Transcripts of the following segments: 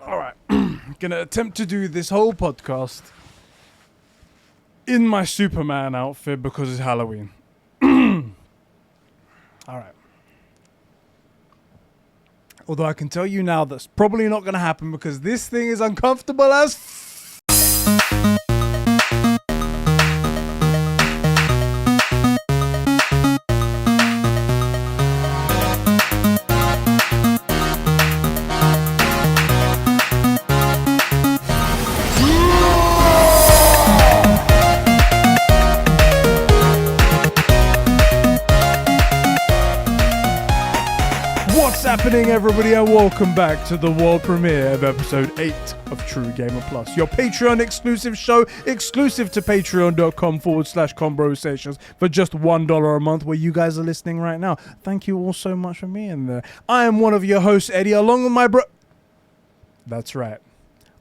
All right. Gonna attempt to do this whole podcast in my Superman outfit because it's Halloween. All right. Although I can tell you now that's probably not gonna happen because this thing is uncomfortable as happening, everybody, and welcome back to the world premiere of episode 8 of True Gamer Plus, your Patreon exclusive show, exclusive to patreon.com/conbrosations for just $1 a month, where you guys are listening right now. Thank you all so much for being there. I am one of your hosts, Eddie, along with my That's right.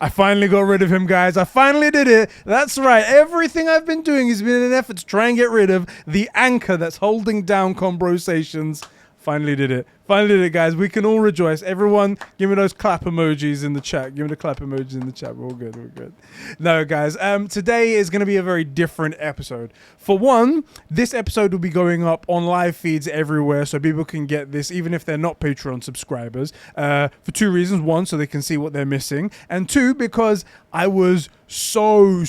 I finally got rid of him, guys. I finally did it. That's right. Everything I've been doing has been an effort to try and get rid of the anchor that's holding down Conbrosations. Finally did it. Finally did it, guys. We can all rejoice. Everyone, give me those clap emojis in the chat. Give me the clap emojis in the chat. We're all good. We're good. No, guys. Today is going to be a very different episode. For one, this episode will be going up on live feeds everywhere, so people can get this even if they're not Patreon subscribers. For two reasons. One, so they can see what they're missing. And two, because I was so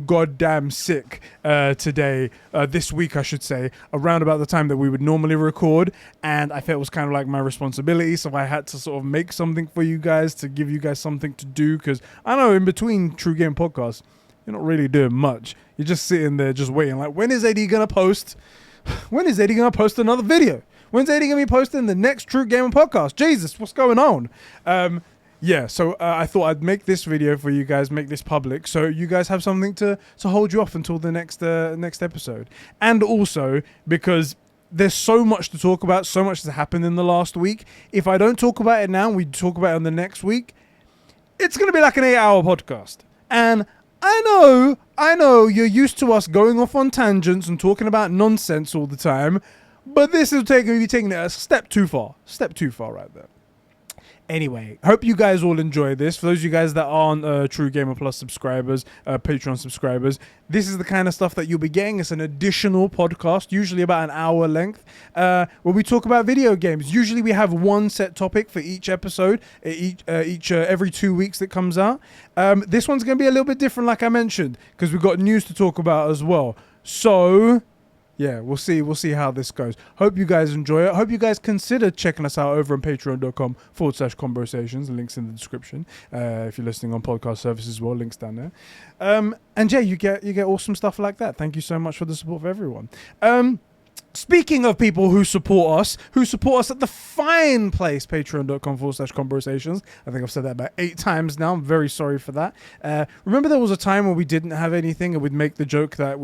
goddamn sick today. This week, I should say, around about the time that we would normally record. And I felt it was kind of like my responsibility, so I had to sort of make something for you guys to give you guys something to do, because I know in between True Game podcasts, you're not really doing much. You're just sitting there just waiting, like, when is Eddie going to post? When is Eddie going to post another video? When's Eddie going to be posting the next True Gamer podcast? Jesus, what's going on? Yeah, so I thought I'd make this video for you guys, make this public, so you guys have something to hold you off until the next episode. And also, because there's so much to talk about, so much has happened in the last week. If I don't talk about it now, we talk about it on the next week, it's going to be like an 8-hour podcast. And I know you're used to us going off on tangents and talking about nonsense all the time, but this is taking it a step too far. Step too far right there. Anyway, hope you guys all enjoy this. For those of you guys that aren't True Gamer Plus subscribers, Patreon subscribers, this is the kind of stuff that you'll be getting. It's an additional podcast, usually about an hour length, where we talk about video games. Usually we have one set topic for each episode, every 2 weeks that comes out. This one's going to be a little bit different, like I mentioned, because we've got news to talk about as well. So yeah, we'll see how this goes. Hope you guys enjoy it. Hope you guys consider checking us out over on patreon.com/conbrosations. The link's in the description. If you're listening on podcast services as well, links down there. And yeah, you get awesome stuff like that. Thank you so much for the support of everyone. Speaking of people who support us at the fine place, patreon.com/conbrosations. I think I've said that about 8 times now. I'm very sorry for that. Remember there was a time where we didn't have anything and we'd make the joke that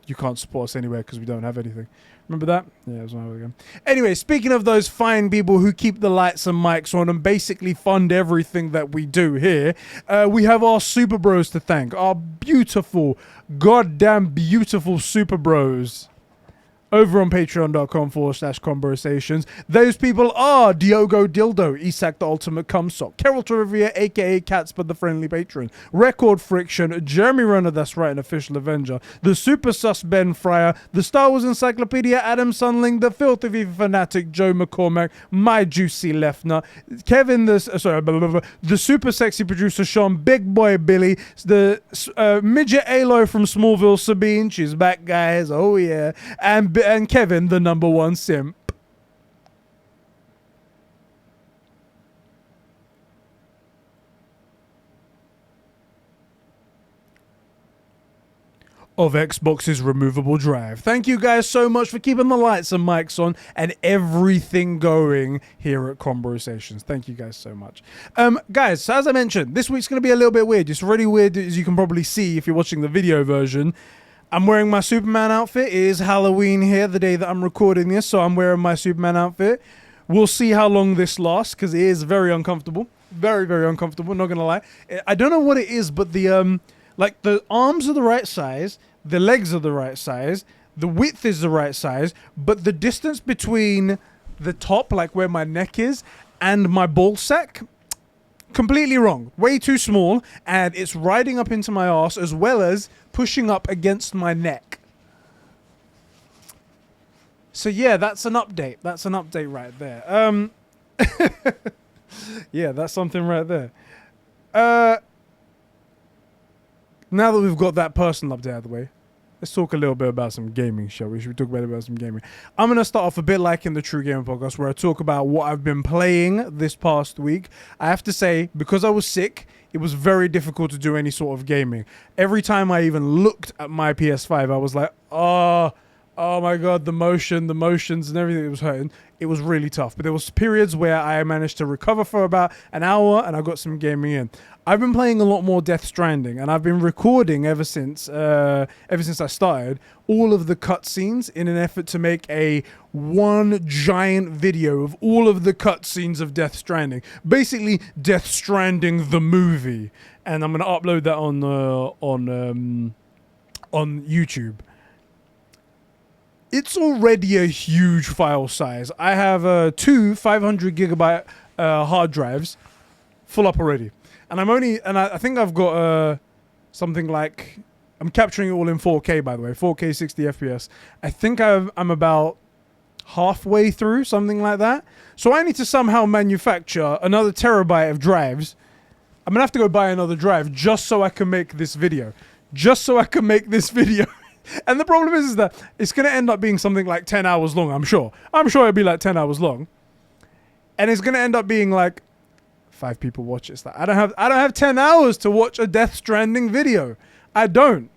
you can't support us anywhere because we don't have anything. Remember that? Yeah, it was one again. Anyway, speaking of those fine people who keep the lights and mics on and basically fund everything that we do here, we have our super bros to thank. Our beautiful, goddamn beautiful super bros. Over on patreon.com/conbrosations. Those people are Diogo Dildo, Isak the Ultimate Cumsock, Carol Torrevia, aka Catspud the Friendly Patron, Record Friction, Jeremy Runner, that's right, an official Avenger, the Super Sus Ben Fryer, the Star Wars Encyclopedia Adam Sunling, the Filthy Viva Fanatic Joe McCormack, My Juicy Lefner, Kevin the Super Sexy Producer Sean, Big Boy Billy, the Midget Alo from Smallville Sabine, she's back, guys, oh yeah, and Kevin, the number one simp. Of Xbox's removable drive. Thank you guys so much for keeping the lights and mics on and everything going here at Conbrosations. Thank you guys so much. Guys, so as I mentioned, this week's going to be a little bit weird. It's already weird, as you can probably see if you're watching the video version. I'm wearing my Superman outfit. It is Halloween here, the day that I'm recording this, so I'm wearing my Superman outfit. We'll see how long this lasts, because it is very uncomfortable. Very, very uncomfortable, not going to lie. I don't know what it is, but the arms are the right size, the legs are the right size, the width is the right size, but the distance between the top, like where my neck is, and my ball sack completely wrong. Way too small, and it's riding up into my arse as well as pushing up against my neck. So yeah, that's an update. That's an update right there. Yeah, that's something right there. Now that we've got that personal update out of the way, let's talk a little bit about some gaming, shall we? Should we talk about some gaming? I'm going to start off a bit like in the True Gamer podcast, where I talk about what I've been playing this past week. I have to say, because I was sick, it was very difficult to do any sort of gaming. Every time I even looked at my PS5, I was like, oh my God, the motions and everything, it was hurting. It was really tough. But there was periods where I managed to recover for about an hour and I got some gaming in. I've been playing a lot more Death Stranding, and I've been recording ever since I started all of the cutscenes in an effort to make a one giant video of all of the cutscenes of Death Stranding. Basically, Death Stranding the movie, and I'm gonna upload that on YouTube. It's already a huge file size. I have two 500 gigabyte hard drives full up already. And I think I've got something like, I'm capturing it all in 4K, by the way, 4K 60 FPS. I think I'm about halfway through, something like that. So I need to somehow manufacture another terabyte of drives. I'm going to have to go buy another drive just so I can make this video. And the problem is that it's going to end up being something like 10 hours long, I'm sure. I'm sure it'll be like 10 hours long. And it's going to end up being like 5 people watch it. It's like, I don't have 10 hours to watch a Death Stranding video. I don't.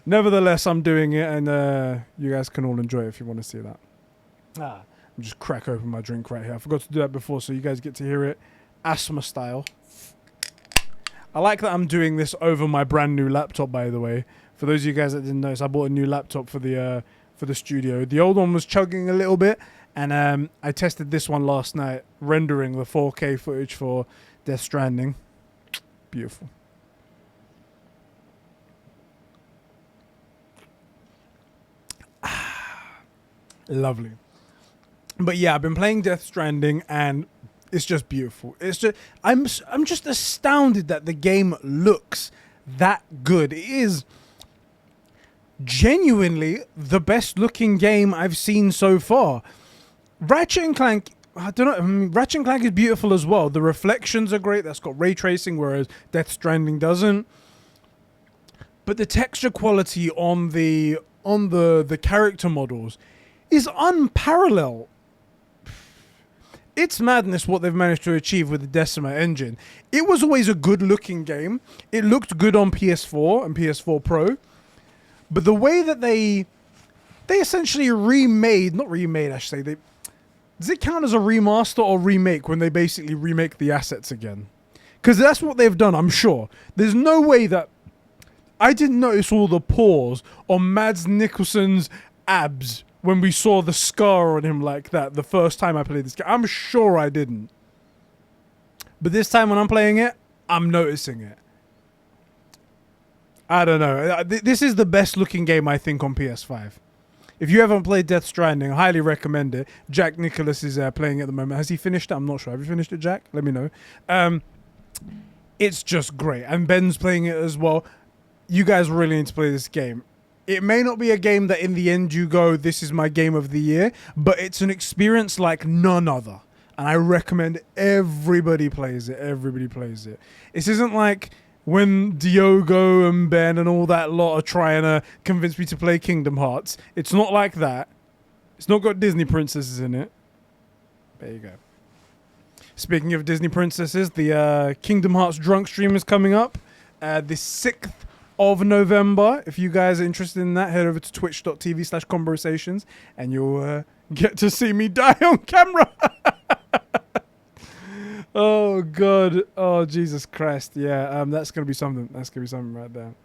Nevertheless, I'm doing it, and you guys can all enjoy it if you want to see that. I'm just crack open my drink right here. I forgot to do that before, so you guys get to hear it asthma style. I like that I'm doing this over my brand new laptop, by the way. For those of you guys that didn't notice, I bought a new laptop for the studio. The old one was chugging a little bit, and I tested this one last night, rendering the 4K footage for Death Stranding. Beautiful. Lovely. But yeah, I've been playing Death Stranding, and it's just beautiful. It's just I'm just astounded that the game looks that good. It is genuinely the best looking game I've seen so far. Ratchet and Clank, I don't know, I mean, Ratchet and Clank is beautiful as well. The reflections are great. That's got ray tracing, whereas Death Stranding doesn't. But the texture quality on the character models is unparalleled. It's madness what they've managed to achieve with the Decima engine. It was always a good-looking game. It looked good on PS4 and PS4 Pro. But the way that they essentially not remade, I should say. Does it count as a remaster or remake when they basically remake the assets again? Because that's what they've done, I'm sure. There's no way that... I didn't notice all the pores on Mads Mikkelsen's abs when we saw the scar on him like that the first time I played this game. I'm sure I didn't. But this time when I'm playing it, I'm noticing it. I don't know. This is the best looking game, I think, on PS5. If you haven't played Death Stranding, I highly recommend it. Jack Nicholas is playing it at the moment. Has he finished it? I'm not sure. Have you finished it, Jack? Let me know. It's just great. And Ben's playing it as well. You guys really need to play this game. It may not be a game that in the end you go, this is my game of the year, but it's an experience like none other. And I recommend everybody plays it. Everybody plays it. This isn't like when Diogo and Ben and all that lot are trying to convince me to play Kingdom Hearts. It's not like that. It's not got Disney princesses in it. There you go. Speaking of Disney princesses, the Kingdom Hearts drunk stream is coming up the 6th of November. If you guys are interested in that, head over to twitch.tv/conbrosations and you'll get to see me die on camera. Oh God. Oh Jesus Christ. Yeah, that's gonna be something. That's gonna be something right there.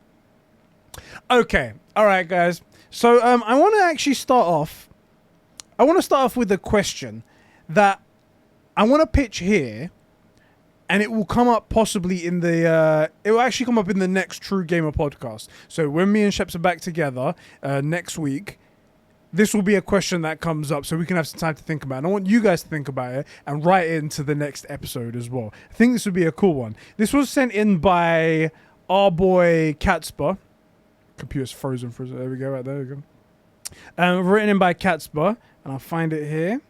Okay. All right, guys. So I want to actually start off. I want to start off with a question that I want to pitch here, and it will come up possibly in the... it will actually come up in the next True Gamer podcast. So when me and Sheps are back together next week, this will be a question that comes up so we can have some time to think about it. And I want you guys to think about it and write it into the next episode as well. I think this would be a cool one. This was sent in by our boy Catspa. Computer's frozen. There we go, right there. We go. Written in by Catspa, and I'll find it here.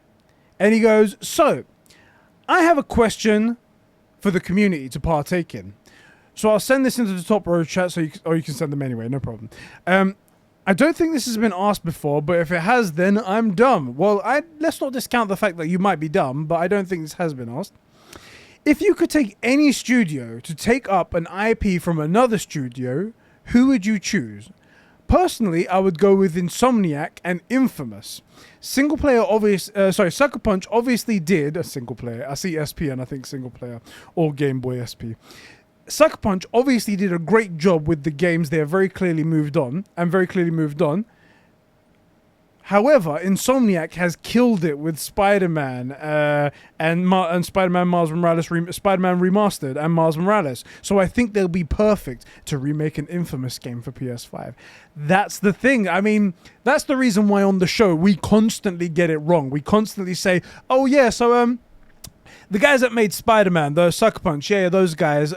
And he goes, so, I have a question for the community to partake in. So I'll send this into the top row chat, or you can send them anyway, no problem. I don't think this has been asked before, but if it has, then I'm dumb. Well, let's not discount the fact that you might be dumb, but I don't think this has been asked. If you could take any studio to take up an IP from another studio, who would you choose? Personally, I would go with Insomniac and Infamous. Sucker Punch obviously did a single player. I see SP and I think single player, or Game Boy SP. Sucker Punch obviously did a great job with the games. They have very clearly moved on. However, Insomniac has killed it with Spider-Man and Spider-Man Miles Morales, Spider-Man Remastered and Miles Morales. So I think they'll be perfect to remake an Infamous game for PS5. That's the thing. I mean, that's the reason why on the show we constantly get it wrong. We constantly say, oh yeah, so the guys that made Spider-Man, the Sucker Punch, yeah, those guys.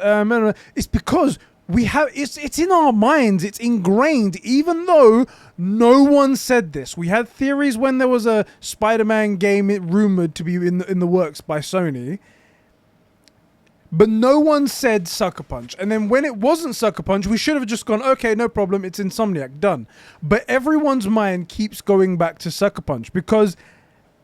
It's because we have it's in our minds. It's ingrained, even though no one said this. We had theories when there was a Spider-Man game rumored to be in the works by Sony, but no one said Sucker Punch. And then when it wasn't Sucker Punch, we should have just gone, okay, no problem. It's Insomniac, done. But everyone's mind keeps going back to Sucker Punch because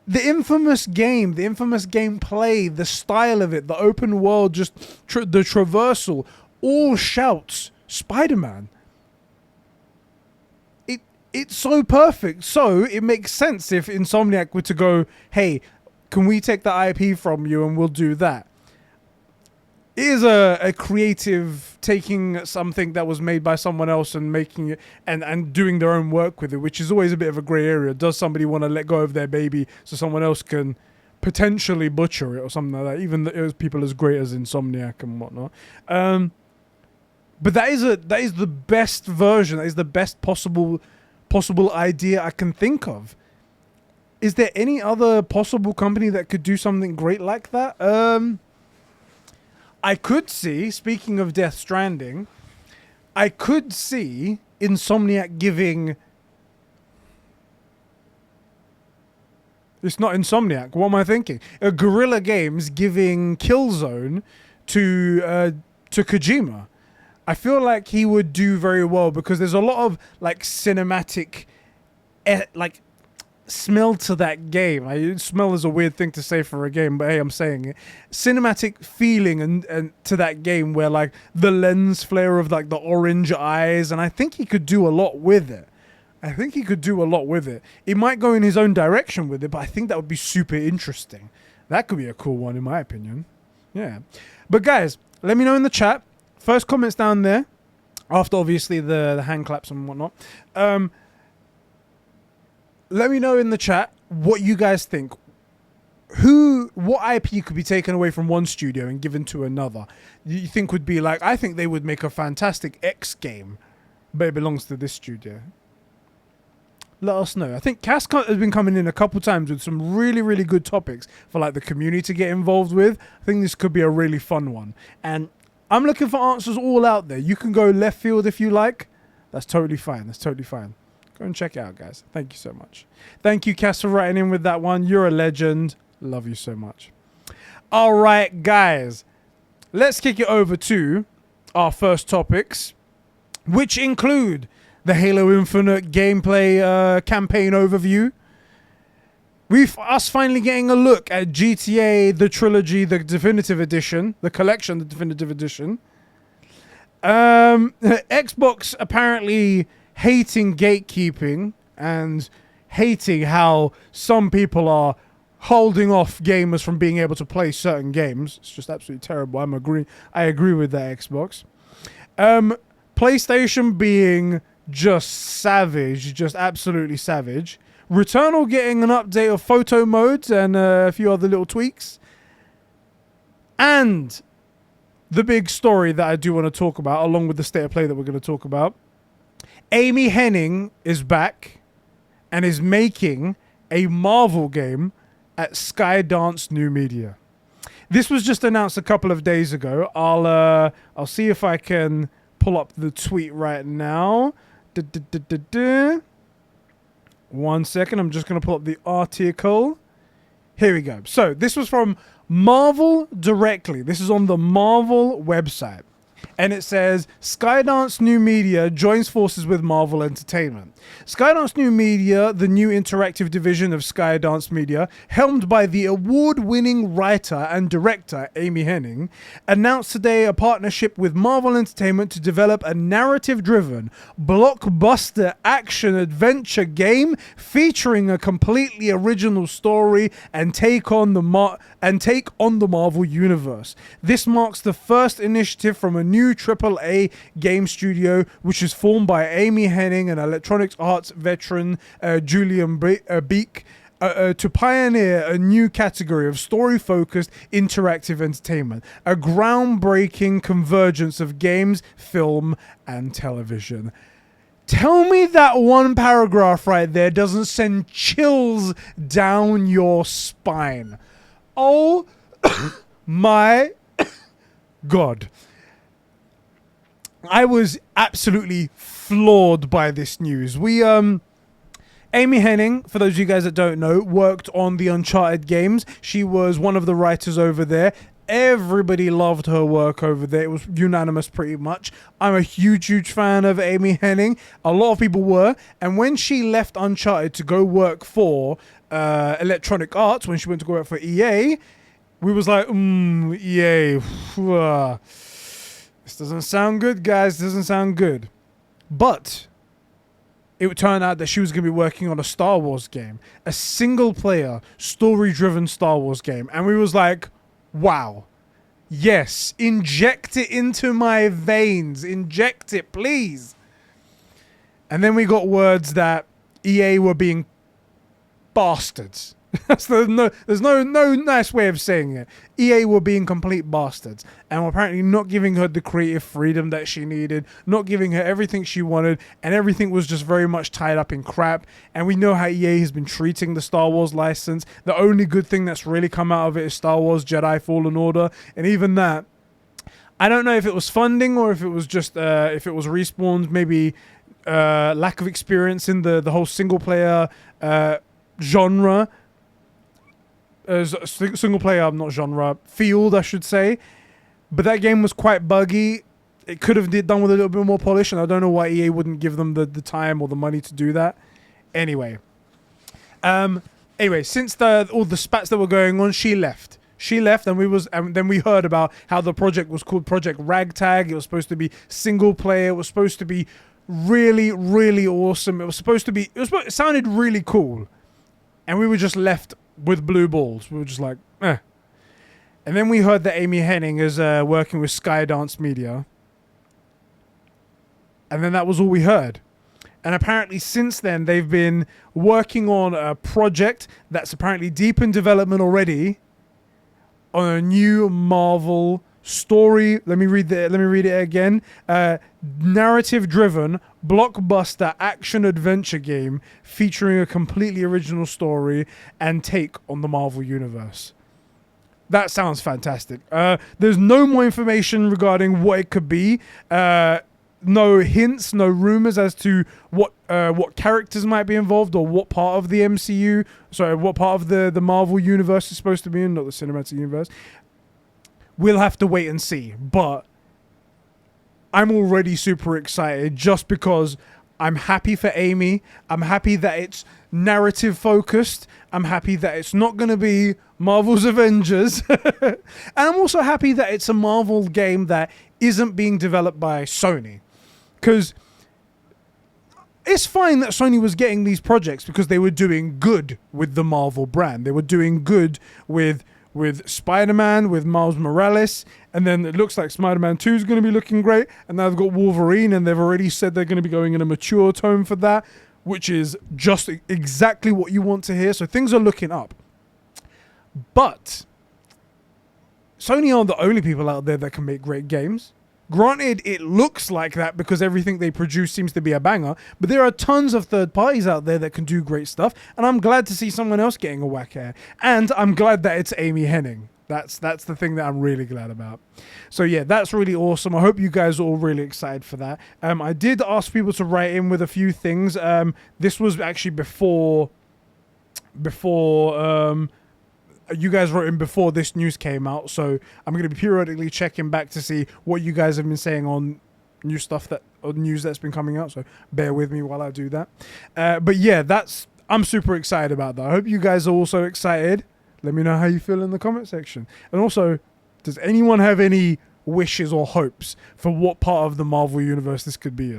the infamous game, the infamous gameplay, the style of it, the open world, just the traversal, all shouts Spider-Man. It's so perfect. So it makes sense if Insomniac were to go, hey, can we take the IP from you and we'll do that? It is a creative taking something that was made by someone else and making it and doing their own work with it, which is always a bit of a grey area. Does somebody want to let go of their baby so someone else can potentially butcher it or something like that? Even though it was people as great as Insomniac and whatnot. But that is the best version. That is the best possible idea I can think of. Is there any other possible company that could do something great like that? I could see, speaking of Death Stranding, I could see Insomniac giving... It's not Insomniac. What am I thinking? Guerrilla Games giving Killzone to Kojima. I feel like he would do very well because there's a lot of like cinematic, smell to that game. Smell is a weird thing to say for a game, but hey, I'm saying it. Cinematic feeling and to that game where like the lens flare of like the orange eyes, and I think he could do a lot with it. He might go in his own direction with it, but I think that would be super interesting. That could be a cool one in my opinion. Yeah. But guys, let me know in the chat. First comments down there, after obviously the hand claps and whatnot. Let me know in the chat what you guys think. What IP could be taken away from one studio and given to another? You think would be like, I think they would make a fantastic X game, but it belongs to this studio. Let us know. I think Cass has been coming in a couple times with some really, really good topics for like the community to get involved with. I think this could be a really fun one. And I'm looking for answers all out there. You can go left field if you like. That's totally fine. Go and check it out, guys. Thank you so much. Thank you, Cass, for writing in with that one. You're a legend. Love you so much. All right, guys. Let's kick it over to our first topics, which include the Halo Infinite gameplay campaign overview. Us finally getting a look at GTA, the Trilogy, the Definitive Edition, the collection, the Definitive Edition. Xbox apparently hating gatekeeping and hating how some people are holding off gamers from being able to play certain games. It's just absolutely terrible. I agree with that, Xbox. PlayStation being just savage, just absolutely savage. Returnal getting an update of photo modes and a few other little tweaks. And the big story that I do want to talk about, along with the state of play that we're going to talk about. Amy Hennig is back and is making a Marvel game at Skydance New Media. This was just announced a couple of days ago. I'll see if I can pull up the tweet right now. 1 second, I'm just going to pull up the article. Here we go. So this was from Marvel directly. This is on the Marvel website. And it says, Skydance New Media joins forces with Marvel Entertainment. Skydance New Media, the new interactive division of Skydance Media, helmed by the award-winning writer and director Amy Hennig, announced today a partnership with Marvel Entertainment to develop a narrative-driven, blockbuster action-adventure game featuring a completely original story and take on the Marvel Universe. This marks the first initiative from a new AAA game studio, which is formed by Amy Hennig and Electronic Arts veteran Julian Beek, to pioneer a new category of story-focused interactive entertainment, a groundbreaking convergence of games, film, and television. Tell me that one paragraph right there doesn't send chills down your spine. Oh my God. I was absolutely floored by this news. Amy Hennig, for those of you guys that don't know, worked on the Uncharted games. She was one of the writers over there. Everybody loved her work over there. It was unanimous pretty much. I'm a huge fan of Amy Hennig. A lot of people were. And when she left Uncharted to go work for Electronic Arts, when she went to go work for EA, we was like, EA. This doesn't sound good, guys. This doesn't sound good. But it would turn out that she was going to be working on a Star Wars game. A single-player, story-driven Star Wars game. And we was like, wow. Yes. Inject it into my veins. Inject it, please. And then we got words that EA were being bastards. There's no nice way of saying it. EA were being complete bastards and were apparently not giving her the creative freedom that she needed, not giving her everything she wanted, and everything was just very much tied up in crap. And we know how EA has been treating the Star Wars license. The only good thing that's really come out of it is Star Wars Jedi Fallen Order, and even that, I don't know if it was funding or if it was just if it was Respawn's maybe lack of experience in the whole single player genre. Single player, not genre, field, I should say. But that game was quite buggy. It could have done with a little bit more polish, and I don't know why EA wouldn't give them the time or the money to do that. Anyway, since all the spats that were going on, she left. And then we heard about how the project was called Project Ragtag. It was supposed to be single player. It was supposed to be really, really awesome. It sounded really cool. And we were just left with blue balls. We were just like, eh. And then we heard that Amy Hennig is working with Skydance Media. And then that was all we heard. And apparently since then, they've been working on a project that's apparently deep in development already on a new Marvel story. Let me read it again. Narrative-driven, blockbuster action-adventure game featuring a completely original story and take on the Marvel Universe. That sounds fantastic. There's no more information regarding what it could be. No hints, no rumors as to what characters might be involved or what part of the MCU, what part of the Marvel Universe is supposed to be in, not the cinematic universe. We'll have to wait and see, but I'm already super excited just because I'm happy for Amy. I'm happy that it's narrative focused. I'm happy that it's not going to be Marvel's Avengers. And I'm also happy that it's a Marvel game that isn't being developed by Sony. Because it's fine that Sony was getting these projects because they were doing good with the Marvel brand. They were doing good with Spider-Man, with Miles Morales, and then it looks like Spider-Man 2 is going to be looking great, and now they've got Wolverine, and they've already said they're going to be going in a mature tone for that, which is just exactly what you want to hear, so things are looking up. But Sony aren't the only people out there that can make great games. Granted, it looks like that because everything they produce seems to be a banger, but there are tons of third parties out there that can do great stuff, and I'm glad to see someone else getting a whack at it. And I'm glad that it's Amy Hennig. That's the thing that I'm really glad about. So yeah, that's really awesome. I hope you guys are all really excited for that. I did ask people to write in with a few things. This was actually before you guys wrote in before this news came out, so I'm going to be periodically checking back to see what you guys have been saying on news that's been coming out, so bear with me while I do that. But yeah, I'm super excited about that. I hope you guys are also excited. Let me know how you feel in the comment section. And also, does anyone have any wishes or hopes for what part of the Marvel universe this could be?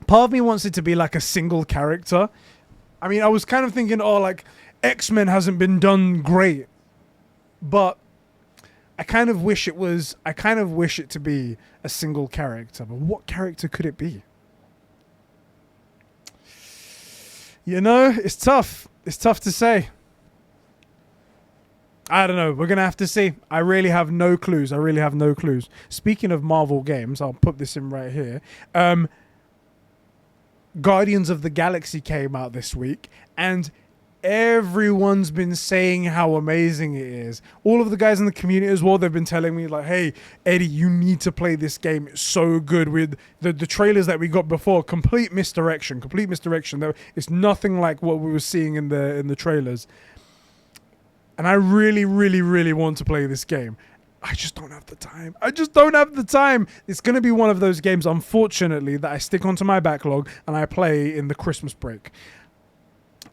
Part of me wants it to be like a single character. I mean, I was kind of thinking, like X-Men hasn't been done great, but I kind of wish it to be a single character. But what character could it be? You know, it's tough. It's tough to say. I don't know. We're going to have to see. I really have no clues. Speaking of Marvel games, I'll put this in right here. Guardians of the Galaxy came out this week, and everyone's been saying how amazing it is. All of the guys in the community as well, they've been telling me like, hey, Eddie, you need to play this game. It's so good. With the trailers that we got before, complete misdirection. It's nothing like what we were seeing in the trailers. And I really, really, really want to play this game. I just don't have the time. It's going to be one of those games, unfortunately, that I stick onto my backlog and I play in the Christmas break.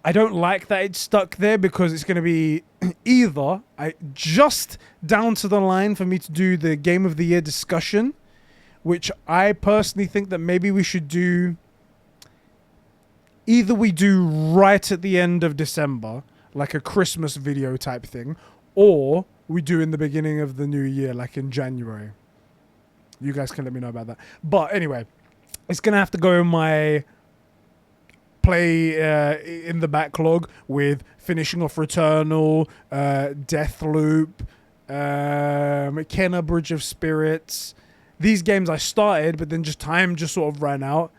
I don't like that it's stuck there because it's going to be either just down to the line for me to do the Game of the Year discussion, which I personally think that maybe we should do. Either we do right at the end of December, like a Christmas video type thing, or we do in the beginning of the new year, like in January. You guys can let me know about that. But anyway, it's going to have to go in my play in the backlog with finishing off Returnal, Deathloop, Kena Bridge of Spirits. These games I started, but then time sort of ran out.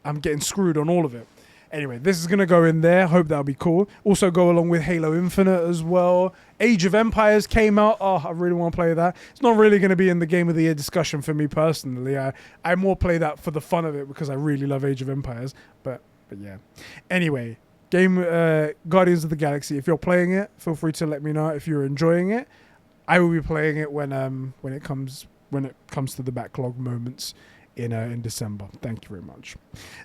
I'm getting screwed on all of it. Anyway, this is going to go in there. Hope that'll be cool. Also go along with Halo Infinite as well. Age of Empires came out. Oh, I really want to play that. It's not really going to be in the Game of the Year discussion for me personally. I more play that for the fun of it because I really love Age of Empires. But yeah. Anyway, Guardians of the Galaxy. If you're playing it, feel free to let me know if you're enjoying it. I will be playing it when it comes to the backlog moments in December. Thank you very much.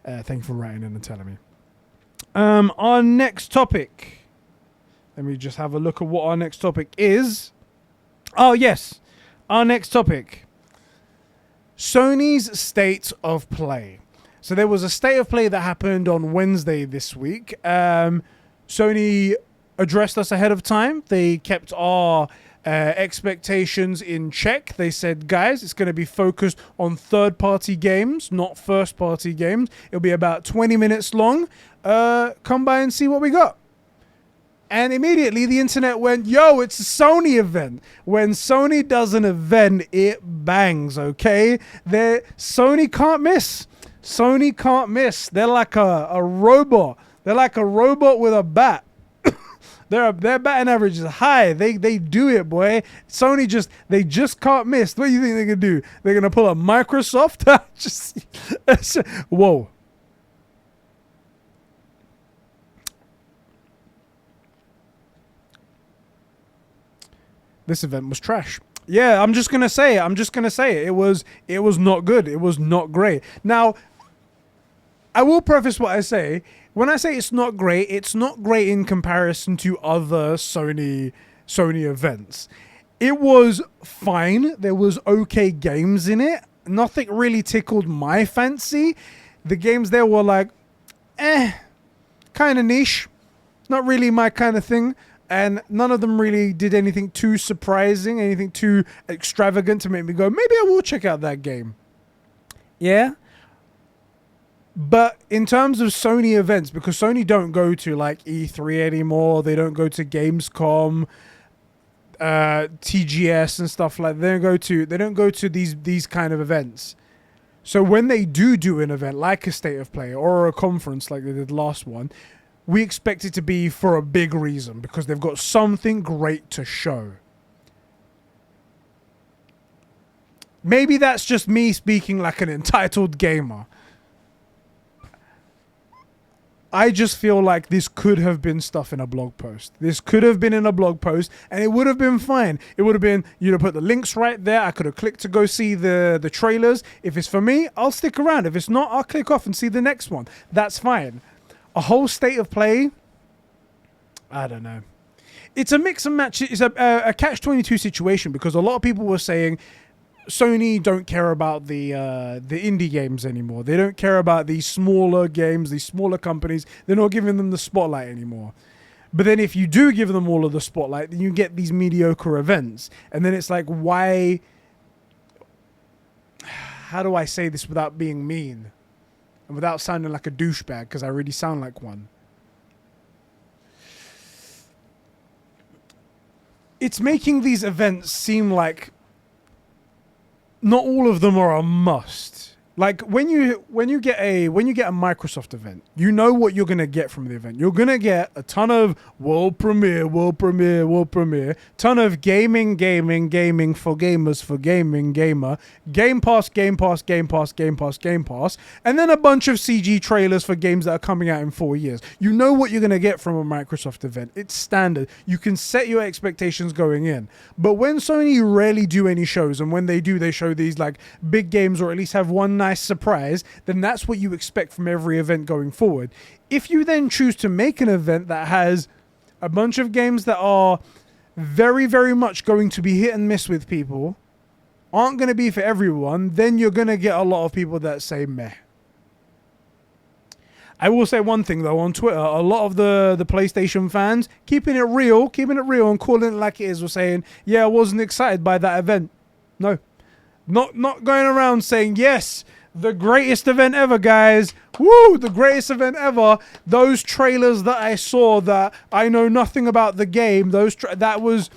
Thank you for writing in and telling me. Our next topic. Let me just have a look at what our next topic is. Oh, yes. Our next topic. Sony's State of Play. So there was a State of Play that happened on Wednesday this week. Sony addressed us ahead of time. They kept our expectations in check. They said, guys, it's going to be focused on third-party games, not first-party games. It'll be about 20 minutes long. Come by and see what we got. And immediately the internet went, yo, it's a Sony event. When Sony does an event, it bangs, okay? Sony can't miss. Sony can't miss. They're like a robot. They're like a robot with a bat. Their batting average is high. They do it, boy. Sony just can't miss. What do you think they're gonna do? They're gonna pull a Microsoft? Whoa. This event was trash. Yeah, I'm just gonna say it. It was not good. It was not great. Now, I will preface what I say. When I say it's not great in comparison to other Sony events. It was fine. There was okay games in it. Nothing really tickled my fancy. The games there were like, kind of niche. Not really my kind of thing. And none of them really did anything too surprising, anything too extravagant to make me go, maybe I will check out that game. Yeah. But in terms of Sony events, because Sony don't go to like E3 anymore, they don't go to Gamescom. TGS and stuff like that. They don't go to these kind of events. So when they do an event like a State of Play or a conference like they did last one, we expect it to be for a big reason because they've got something great to show. Maybe that's just me speaking like an entitled gamer. I just feel like this could have been stuff in a blog post. This could have been in a blog post and it would have been fine. It would have been, put the links right there. I could have clicked to go see the trailers. If it's for me, I'll stick around. If it's not, I'll click off and see the next one. That's fine. A whole State of Play, I don't know. It's a mix and match. It's a catch-22 situation because a lot of people were saying, Sony don't care about the indie games anymore. They don't care about these smaller games, these smaller companies. They're not giving them the spotlight anymore. But then if you do give them all of the spotlight, then you get these mediocre events. And then it's like, why? How do I say this without being mean? And without sounding like a douchebag, because I really sound like one. It's making these events seem like not all of them are a must. Like when you get a Microsoft event, you know what you're gonna get from the event. You're gonna get a ton of world premiere, ton of gaming for gamers for gaming gamer, Game Pass, and then a bunch of CG trailers for games that are coming out in 4 years. You know what you're gonna get from a Microsoft event. It's standard. You can set your expectations going in. But when Sony rarely do any shows, and when they do, they show these like big games or at least have one nice surprise, then that's what you expect from every event going forward. If you then choose to make an event that has a bunch of games that are very, very much going to be hit and miss with people, aren't going to be for everyone, then you're going to get a lot of people that say meh. I will say one thing though, on Twitter, a lot of the PlayStation fans, keeping it real and calling it like it is, were saying, yeah, I wasn't excited by that event. No. Not going around saying, yes, the greatest event ever, guys. Woo, the greatest event ever. Those trailers that I saw that I know nothing about the game, that was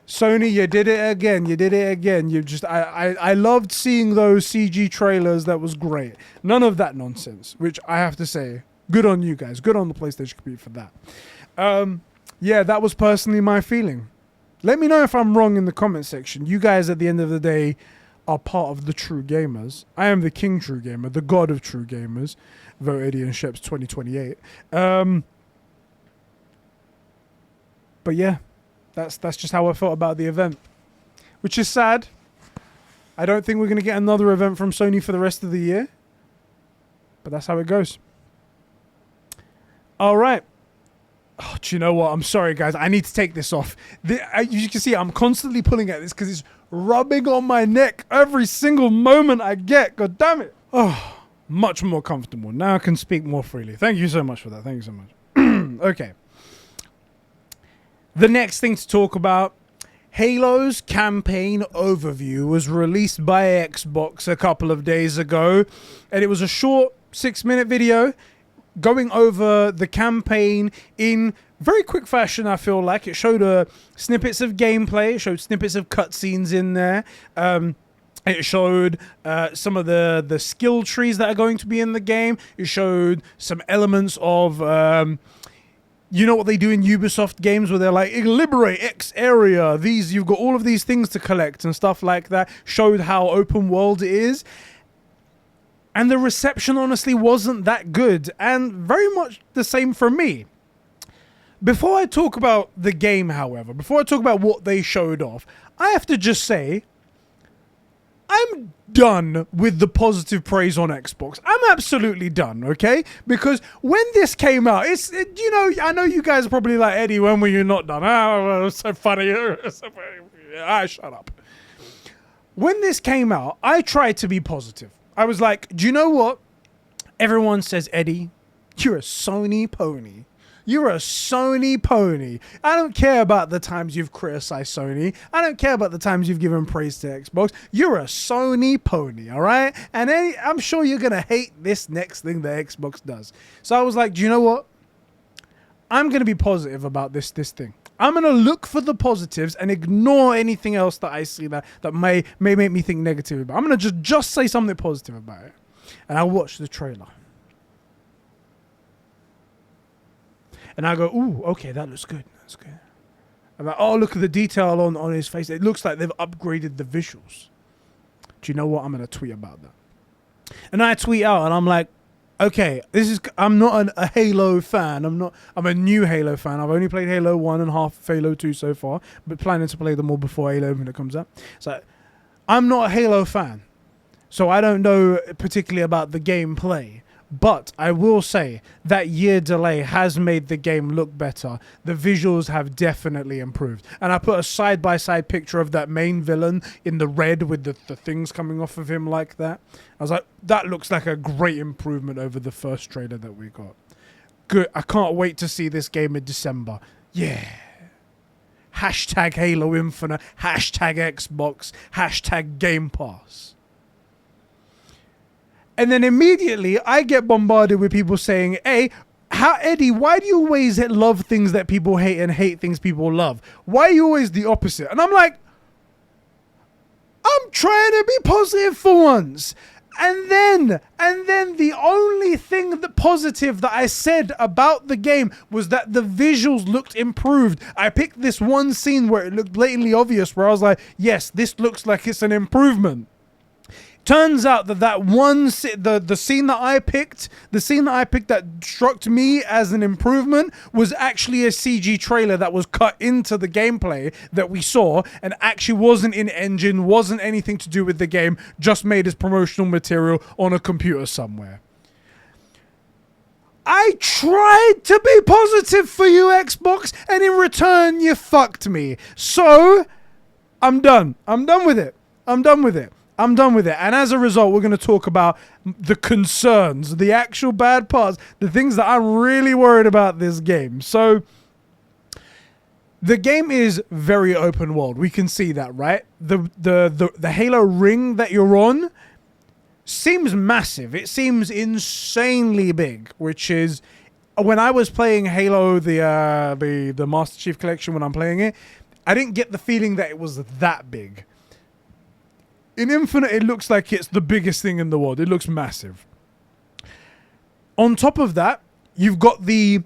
Sony, you did it again. I loved seeing those CG trailers. That was great. None of that nonsense, which I have to say, good on you guys. Good on the PlayStation community for that. Yeah, that was personally my feeling. Let me know if I'm wrong in the comment section. You guys, at the end of the day, are part of the true gamers. I am the king true gamer, the god of true gamers. Vote Eddie and Sheps 2028. But yeah, that's just how I felt about the event, which is sad. I don't think we're going to get another event from Sony for the rest of the year, but that's how it goes. All right. Oh, do you know what? I'm sorry, guys. I need to take this off. You can see I'm constantly pulling at this because it's rubbing on my neck every single moment I get. God damn it. Oh, much more comfortable. Now I can speak more freely. Thank you so much for that. Thank you so much. Okay. The next thing to talk about, Halo's campaign overview was released by Xbox a couple of days ago, and it was a short 6-minute video going over the campaign in very quick fashion. I feel like it showed snippets of gameplay, it showed snippets of cutscenes in there. It showed some of the skill trees that are going to be in the game. It showed some elements of you know what they do in Ubisoft games where they're like, liberate X area. You've got all of these things to collect and stuff like that. Showed how open world it is. And the reception honestly wasn't that good, and very much the same for me. Before I talk about the game, however, before I talk about what they showed off, I have to just say, I'm done with the positive praise on Xbox. I'm absolutely done, okay? Because when this came out, I know you guys are probably like, Eddie, when were you not done? Oh, it's so funny. Shut up. When this came out, I tried to be positive. I was like, do you know what? Everyone says, Eddie, you're a Sony pony. You're a Sony pony. I don't care about the times you've criticized Sony. I don't care about the times you've given praise to Xbox. You're a Sony pony, all right? And I'm sure you're going to hate this next thing that Xbox does. So I was like, do you know what? I'm going to be positive about this thing. I'm going to look for the positives and ignore anything else that I see that may make me think negative about. I'm going to just say something positive about it. And I watch the trailer. And I go, ooh, okay, that looks good. That's good. I'm like, oh, look at the detail on his face. It looks like they've upgraded the visuals. Do you know what? I'm going to tweet about that. And I tweet out and I'm like, okay, I'm not a Halo fan. I'm a new Halo fan. I've only played Halo 1 and half of Halo 2 so far, but planning to play them all before Halo when it comes out. So I'm not a Halo fan. So I don't know particularly about the gameplay. But I will say that year delay has made the game look better. The visuals have definitely improved. And I put a side-by-side picture of that main villain in the red with the things coming off of him like that. I was like, that looks like a great improvement over the first trailer that we got. Good. I can't wait to see this game in December. Yeah. Hashtag Halo Infinite. Hashtag Xbox. Hashtag Game Pass. And then immediately I get bombarded with people saying, hey, Eddie, why do you always love things that people hate and hate things people love? Why are you always the opposite? And I'm like, I'm trying to be positive for once. And then the only thing positive that I said about the game was that the visuals looked improved. I picked this one scene where it looked blatantly obvious, where I was like, yes, this looks like it's an improvement. Turns out that one the scene that I picked, that struck me as an improvement was actually a CG trailer that was cut into the gameplay that we saw and actually wasn't in engine, wasn't anything to do with the game, just made as promotional material on a computer somewhere. I tried to be positive for you, Xbox, and in return you fucked me. So I'm done. I'm done with it. And as a result, we're going to talk about the concerns, the actual bad parts, the things that I'm really worried about this game. So the game is very open world. We can see that, right? The Halo ring that you're on seems massive. It seems insanely big, which is when I was playing Halo, the Master Chief Collection, when I'm playing it, I didn't get the feeling that it was that big. In Infinite, it looks like it's the biggest thing in the world. It looks massive. On top of that, you've got the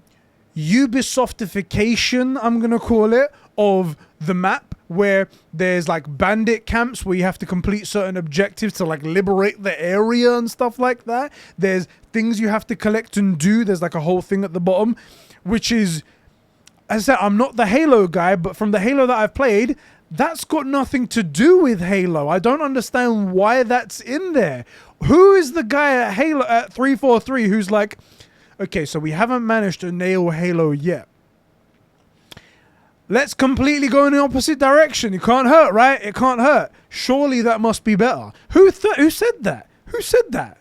Ubisoftification, I'm going to call it, of the map, where there's like bandit camps where you have to complete certain objectives to like liberate the area and stuff like that. There's things you have to collect and do. There's like a whole thing at the bottom, which is, as I said, I'm not the Halo guy, but from the Halo that I've played, that's got nothing to do with Halo. I don't understand why that's in there. Who is the guy at Halo at 343 who's like, okay, so we haven't managed to nail Halo yet. Let's completely go in the opposite direction. It can't hurt, right? It can't hurt. Surely that must be better. Who said that? Who said that?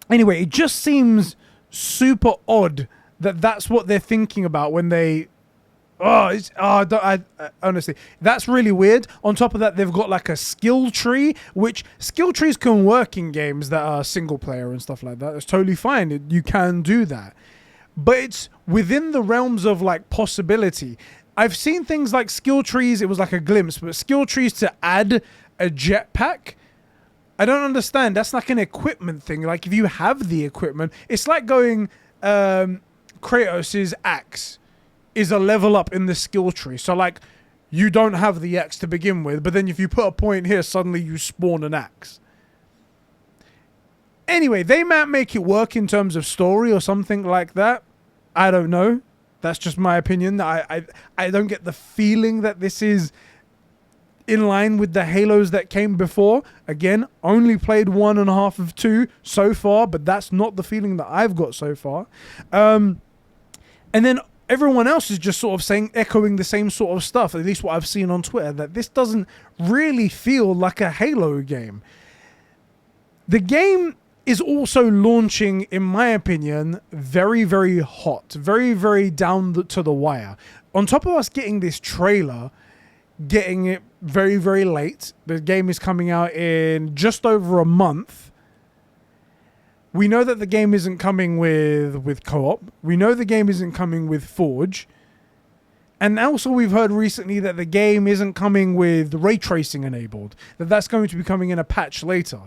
Anyway, it just seems super odd that that's what they're thinking about when they... honestly, that's really weird. On top of that, they've got like a skill tree, which skill trees can work in games that are single player and stuff like that. It's totally fine. You can do that. But it's within the realms of like possibility. I've seen things like skill trees. It was like a glimpse, but skill trees to add a jetpack, I don't understand. That's like an equipment thing. Like if you have the equipment, it's like going Kratos' axe is a level up in the skill tree. So like you don't have the axe to begin with, but then if you put a point here, suddenly you spawn an axe. Anyway, they might make it work in terms of story or something like that. I don't know. That's just my opinion. I don't get the feeling that this is in line with the Halos that came before. Again, only played 1.5 of 2 so far, but that's not the feeling that I've got so far. And then everyone else is just sort of echoing the same sort of stuff, at least what I've seen on Twitter, that this doesn't really feel like a Halo game. The game is also launching, in my opinion, very, very hot, very, very down to the wire. On top of us getting this trailer, getting it very, very late, the game is coming out in just over a month. We know that the game isn't coming with co-op. We know the game isn't coming with Forge. And also we've heard recently that the game isn't coming with ray tracing enabled. That's going to be coming in a patch later.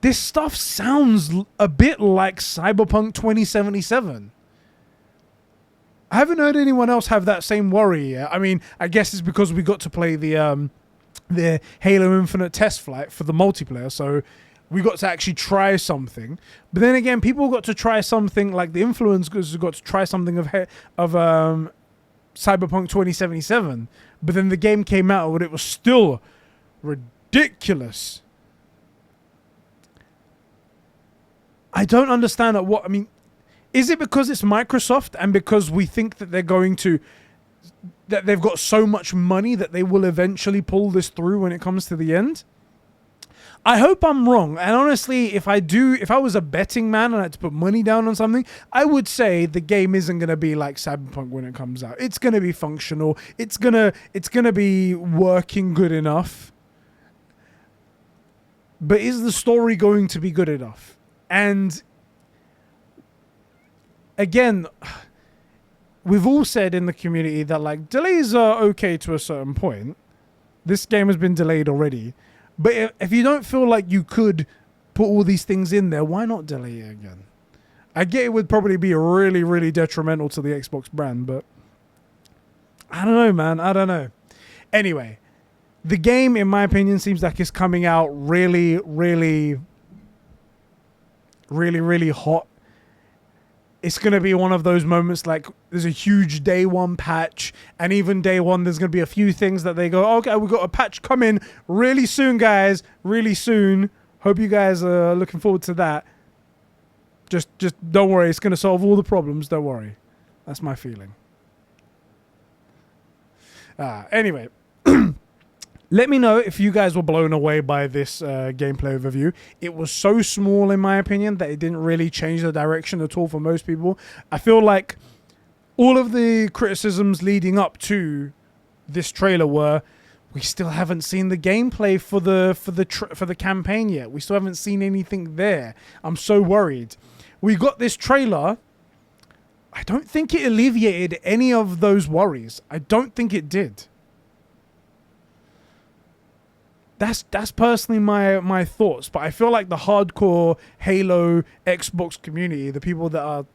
This stuff sounds a bit like Cyberpunk 2077. I haven't heard anyone else have that same worry yet. I mean, I guess it's because we got to play the Halo Infinite test flight for the multiplayer, so we got to actually try something. But then again, people got to try something like the influencers got to try something of Cyberpunk 2077. But then the game came out and it was still ridiculous. I don't understand what I mean. Is it because it's Microsoft and because we think that they're going to, that they've got so much money that they will eventually pull this through when it comes to the end? I hope I'm wrong. And honestly, if I was a betting man and I had to put money down on something, I would say the game isn't going to be like Cyberpunk when it comes out. It's going to be functional. It's going to be working good enough. But is the story going to be good enough? And again, we've all said in the community that like delays are okay to a certain point. This game has been delayed already. But if you don't feel like you could put all these things in there, why not delay it again? I get it would probably be really, really detrimental to the Xbox brand, but I don't know, man. I don't know. Anyway, the game, in my opinion, seems like it's coming out really, really, really, really hot. It's going to be one of those moments like there's a huge day one patch, and even day one there's going to be a few things that they go, okay, we've got a patch coming really soon, guys, really soon. Hope you guys are looking forward to that. Just don't worry, it's going to solve all the problems, don't worry. That's my feeling. Anyway, let me know if you guys were blown away by this gameplay overview. It was so small, in my opinion, that it didn't really change the direction at all for most people. I feel like all of the criticisms leading up to this trailer were, we still haven't seen the gameplay for the campaign yet. We still haven't seen anything there. I'm so worried. We got this trailer. I don't think it alleviated any of those worries. I don't think it did. That's personally my thoughts, but I feel like the hardcore Halo Xbox community, the people that are,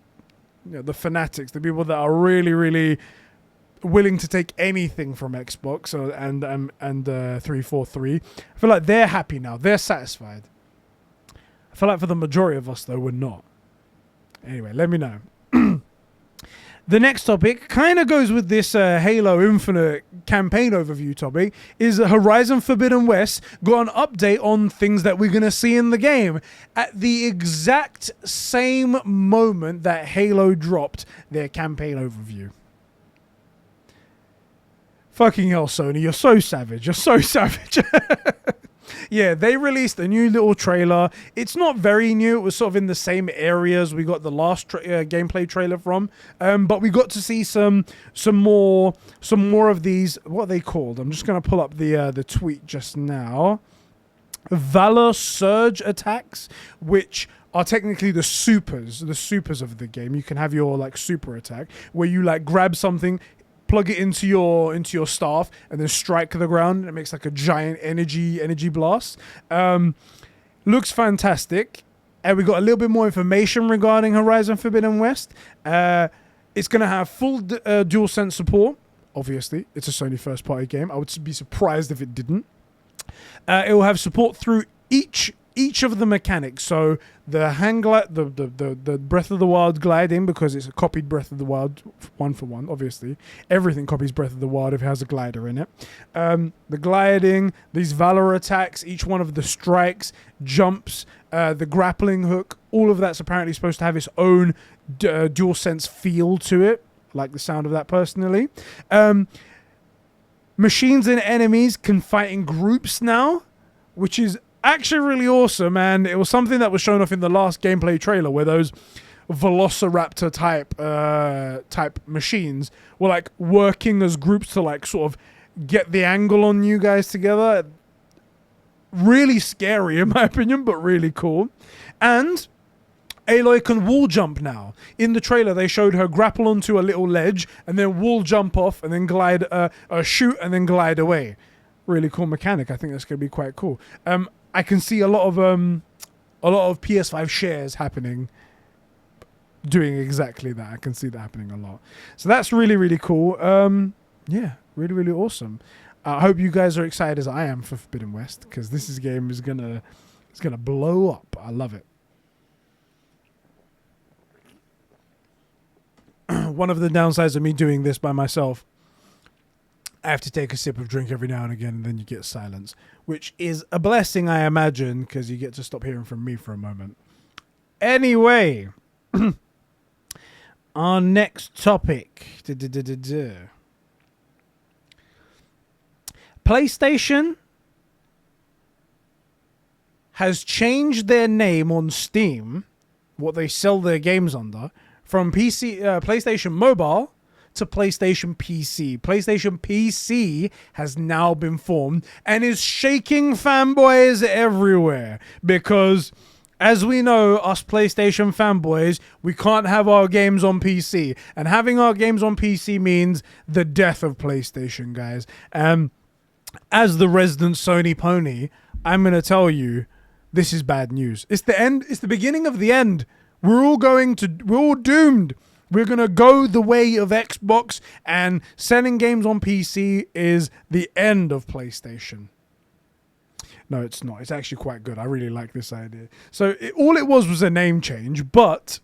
the fanatics, the people that are really, really willing to take anything from Xbox and 343, I feel like they're happy now. They're satisfied. I feel like for the majority of us, though, we're not. Anyway, let me know. The next topic kind of goes with this Halo Infinite campaign overview topic, is Horizon Forbidden West got an update on things that we're going to see in the game at the exact same moment that Halo dropped their campaign overview. Fucking hell, Sony, you're so savage. You're so savage. Yeah, they released a new little trailer. It's not very new. It was sort of in the same areas we got the last gameplay trailer from. But we got to see some more of these. What are they called? I'm just going to pull up the tweet just now. Valor surge attacks, which are technically the supers of the game. You can have your like super attack where you like grab something, plug it into your staff, and then strike the ground, and it makes like a giant energy blast. Looks fantastic. And we got a little bit more information regarding Horizon Forbidden West. It's going to have full DualSense support. Obviously, it's a Sony first-party game. I would be surprised if it didn't. It will have support through each of the mechanics. So the hang glide, the Breath of the Wild gliding, because it's a copied Breath of the Wild one for one, obviously. Everything copies Breath of the Wild if it has a glider in it. The gliding, these Valor attacks, each one of the strikes, jumps, the grappling hook, all of that's apparently supposed to have its own DualSense feel to it. Like the sound of that personally. Machines and enemies can fight in groups now, which is actually really awesome, and it was something that was shown off in the last gameplay trailer where those velociraptor type machines were like working as groups to like sort of get the angle on you guys together. really scary in my opinion, but really cool. And Aloy can wall jump now. In the trailer, they showed her grapple onto a little ledge and then wall jump off and then glide, shoot and then glide away. Really cool mechanic. I think that's going to be quite cool. I can see a lot of PS5 shares happening, doing exactly that. I can see that happening a lot. So that's really, really cool. Yeah, really, really awesome. I hope you guys are excited as I am for Forbidden West, because this game is gonna blow up. I love it. One of the downsides of me doing this by myself, I have to take a sip of drink every now and again, and then you get silence, which is a blessing, I imagine, because you get to stop hearing from me for a moment. Anyway, our next topic. PlayStation has changed their name on Steam, what they sell their games under, from PlayStation Mobile to PlayStation PC. PlayStation PC has now been formed and is shaking fanboys everywhere because, as we know, us PlayStation fanboys, we can't have our games on PC. And having our games on PC means the death of PlayStation, guys. As the resident Sony pony, I'm going to tell you, this is bad news. It's the end. It's the beginning of the end. We're all doomed. We're going to go the way of Xbox, and selling games on PC is the end of PlayStation. No, it's not. It's actually quite good. I really like this idea. So all it was a name change, but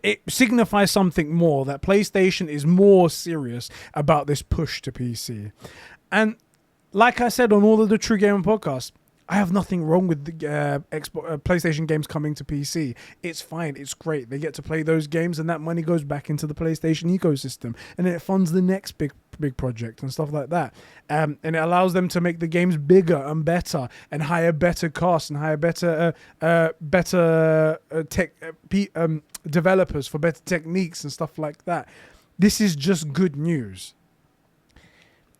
it signifies something more, that PlayStation is more serious about this push to PC. And like I said on all of the True Gamer podcasts, I have nothing wrong with the PlayStation games coming to PC. It's fine. It's great. They get to play those games, and that money goes back into the PlayStation ecosystem, and it funds the next big project and stuff like that. And it allows them to make the games bigger and better, and hire better casts, and hire better developers for better techniques and stuff like that. This is just good news.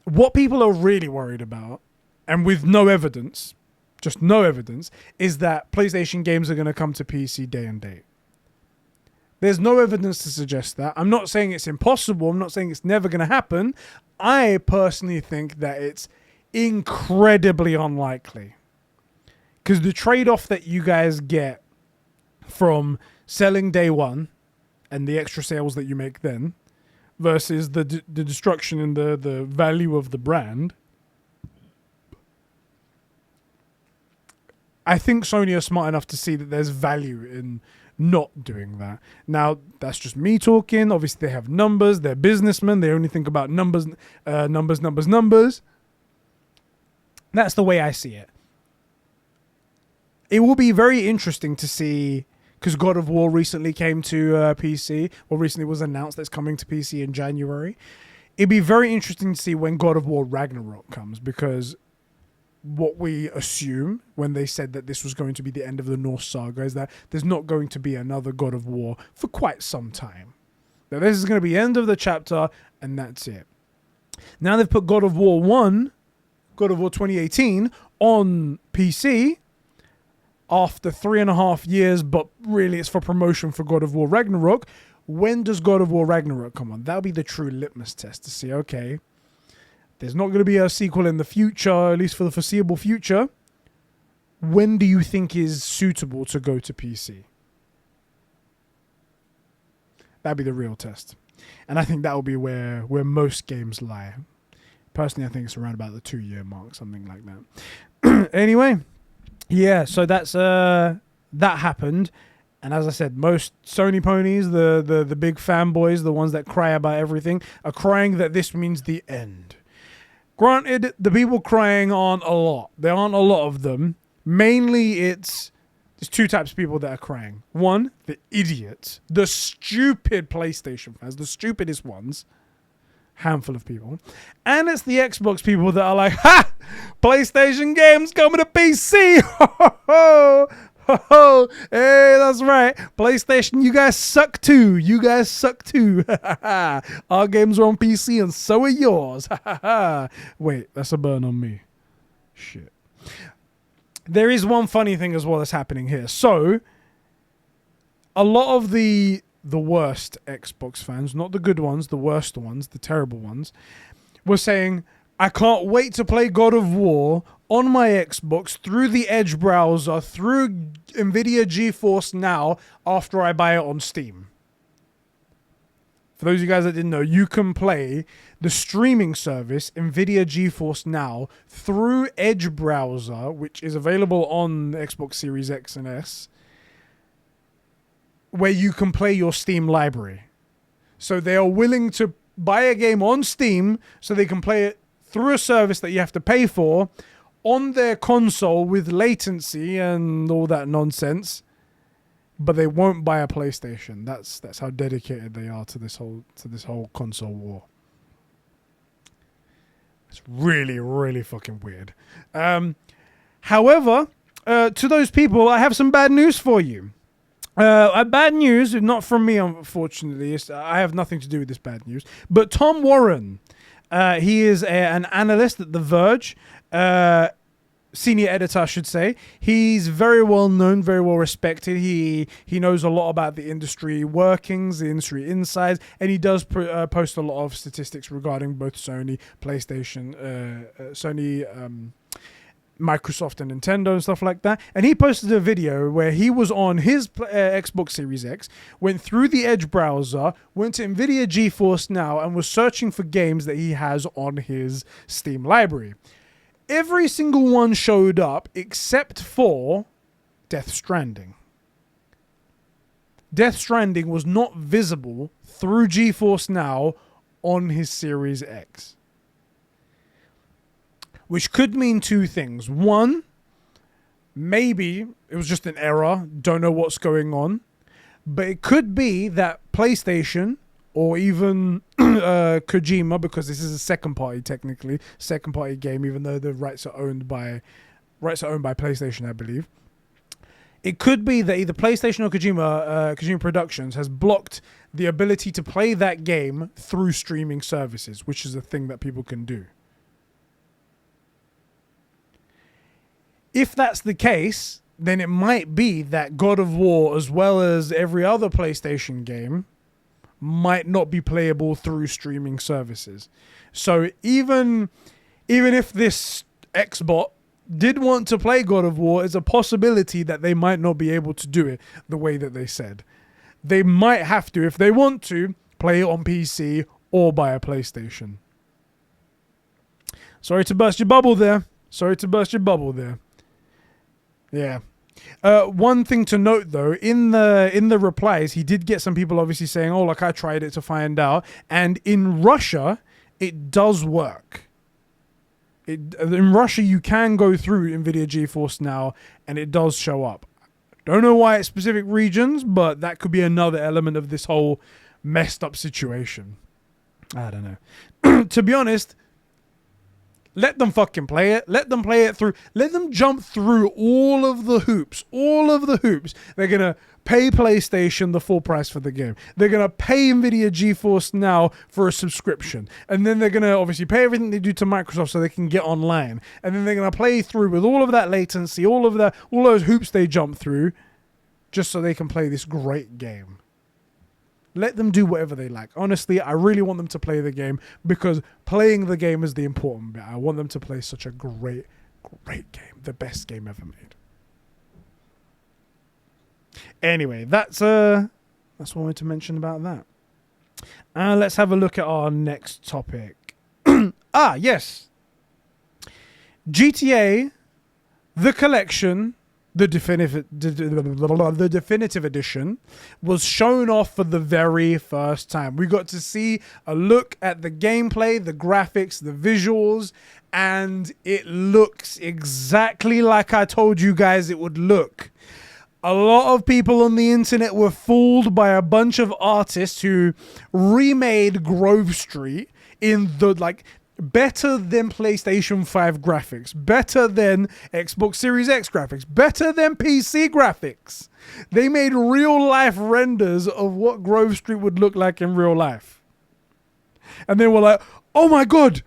What people are really worried about, and with no evidence, just no evidence, is that PlayStation games are going to come to PC day and date. There's no evidence to suggest that. I'm not saying it's impossible. I'm not saying it's never going to happen. I personally think that it's incredibly unlikely. Because the trade-off that you guys get from selling day one and the extra sales that you make then versus the destruction and the value of the brand, I think Sony are smart enough to see that there's value in not doing that. Now, that's just me talking. Obviously, they have numbers. They're businessmen. They only think about numbers. Numbers. That's the way I see it. It will be very interesting to see, because God of War recently came to PC, or recently was announced that's coming to PC in January. It'd be very interesting to see when God of War Ragnarok comes, because what we assume when they said that this was going to be the end of the Norse saga is that there's not going to be another God of War for quite some time. That this is going to be the end of the chapter, and that's it. Now they've put God of War 1, God of War 2018, on PC after 3.5 years, but really it's for promotion for God of War Ragnarok. When does God of War Ragnarok come on? That'll be the true litmus test to see, okay, there's not going to be a sequel in the future, at least for the foreseeable future. When do you think is suitable to go to PC? That'd be the real test. And I think that will be where most games lie. Personally, I think it's around about the 2-year mark, something like that. Anyway, yeah, so that's that happened. And as I said, most Sony ponies, the big fanboys, the ones that cry about everything, are crying that this means the end. Granted, the people crying aren't a lot. There aren't a lot of them. Mainly, there's two types of people that are crying. One, the idiots, the stupid PlayStation fans, the stupidest ones. Handful of people. And it's the Xbox people that are like, ha! PlayStation games coming to PC! Ho, ho, ho! Ho, ho. Hey, that's right. PlayStation, you guys suck too. You guys suck too. Our games are on PC and so are yours. Wait, that's a burn on me. Shit. there is one funny thing as well that's happening here. So, a lot of the worst Xbox fans, not the good ones, the worst ones, the terrible ones, were saying, I can't wait to play God of War on my Xbox through the Edge browser, through NVIDIA GeForce Now, after I buy it on Steam. For those of you guys that didn't know, you can play the streaming service NVIDIA GeForce Now through Edge browser, which is available on Xbox Series X and S, where you can play your Steam library. So they are willing to buy a game on Steam so they can play it through a service that you have to pay for on their console with latency and all that nonsense, but they won't buy a PlayStation. That's how dedicated they are to this whole console war. It's really, really fucking weird. However, to those people, I have some bad news for you. Bad news, not from me, unfortunately. I have nothing to do with this bad news. But Tom Warren, he is an analyst at The Verge, senior editor, I should say. He's very well known, very well respected. He knows a lot about the industry workings, the industry insides, and he does post a lot of statistics regarding both Sony, PlayStation, Microsoft and Nintendo and stuff like that. And he posted a video where he was on his Xbox Series X, went through the Edge browser, went to NVIDIA GeForce Now, and was searching for games that he has on his Steam library. Every single one showed up except for Death Stranding. Death Stranding was not visible through GeForce Now on his Series X. Which could mean two things. One, maybe it was just an error, don't know what's going on. But it could be that PlayStation or even Kojima, because this is a second party game, even though the rights are owned by PlayStation, I believe. It could be that either PlayStation or Kojima Productions has blocked the ability to play that game through streaming services, which is a thing that people can do. If that's the case, then it might be that God of War, as well as every other PlayStation game, might not be playable through streaming services. So even if this Xbot did want to play God of War, it's a possibility that they might not be able to do it the way that they said. They might have to, if they want to, play it on PC or buy a PlayStation. Sorry to burst your bubble there. Yeah. One thing to note though, in the replies, he did get some people obviously saying, "Oh, like I tried it to find out," and in Russia, it does work. In Russia, you can go through NVIDIA GeForce Now, and it does show up. Don't know why it's specific regions, but that could be another element of this whole messed up situation. I don't know. To be honest. Let them fucking play it. Let them play it through. Let them jump through all of the hoops. They're going to pay PlayStation the full price for the game. They're going to pay NVIDIA GeForce Now for a subscription. And then they're going to obviously pay everything they do to Microsoft so they can get online. And then they're going to play through with all of that latency, all those hoops they jump through, just so they can play this great game. Let them do whatever they like. Honestly, I really want them to play the game because playing the game is the important bit. I want them to play such a great, great game. The best game ever made. Anyway, that's what I wanted to mention about that. Let's have a look at our next topic. Yes. GTA, The Collection, the definitive edition was shown off for the very first time. We got to see a look at the gameplay, the graphics, the visuals, and it looks exactly like I told you guys it would look. A lot of people on the internet were fooled by a bunch of artists who remade Grove Street in the better than PlayStation 5 graphics, better than Xbox Series X graphics, better than PC graphics. They made real life renders of what Grove Street would look like in real life. And they were like, oh my God,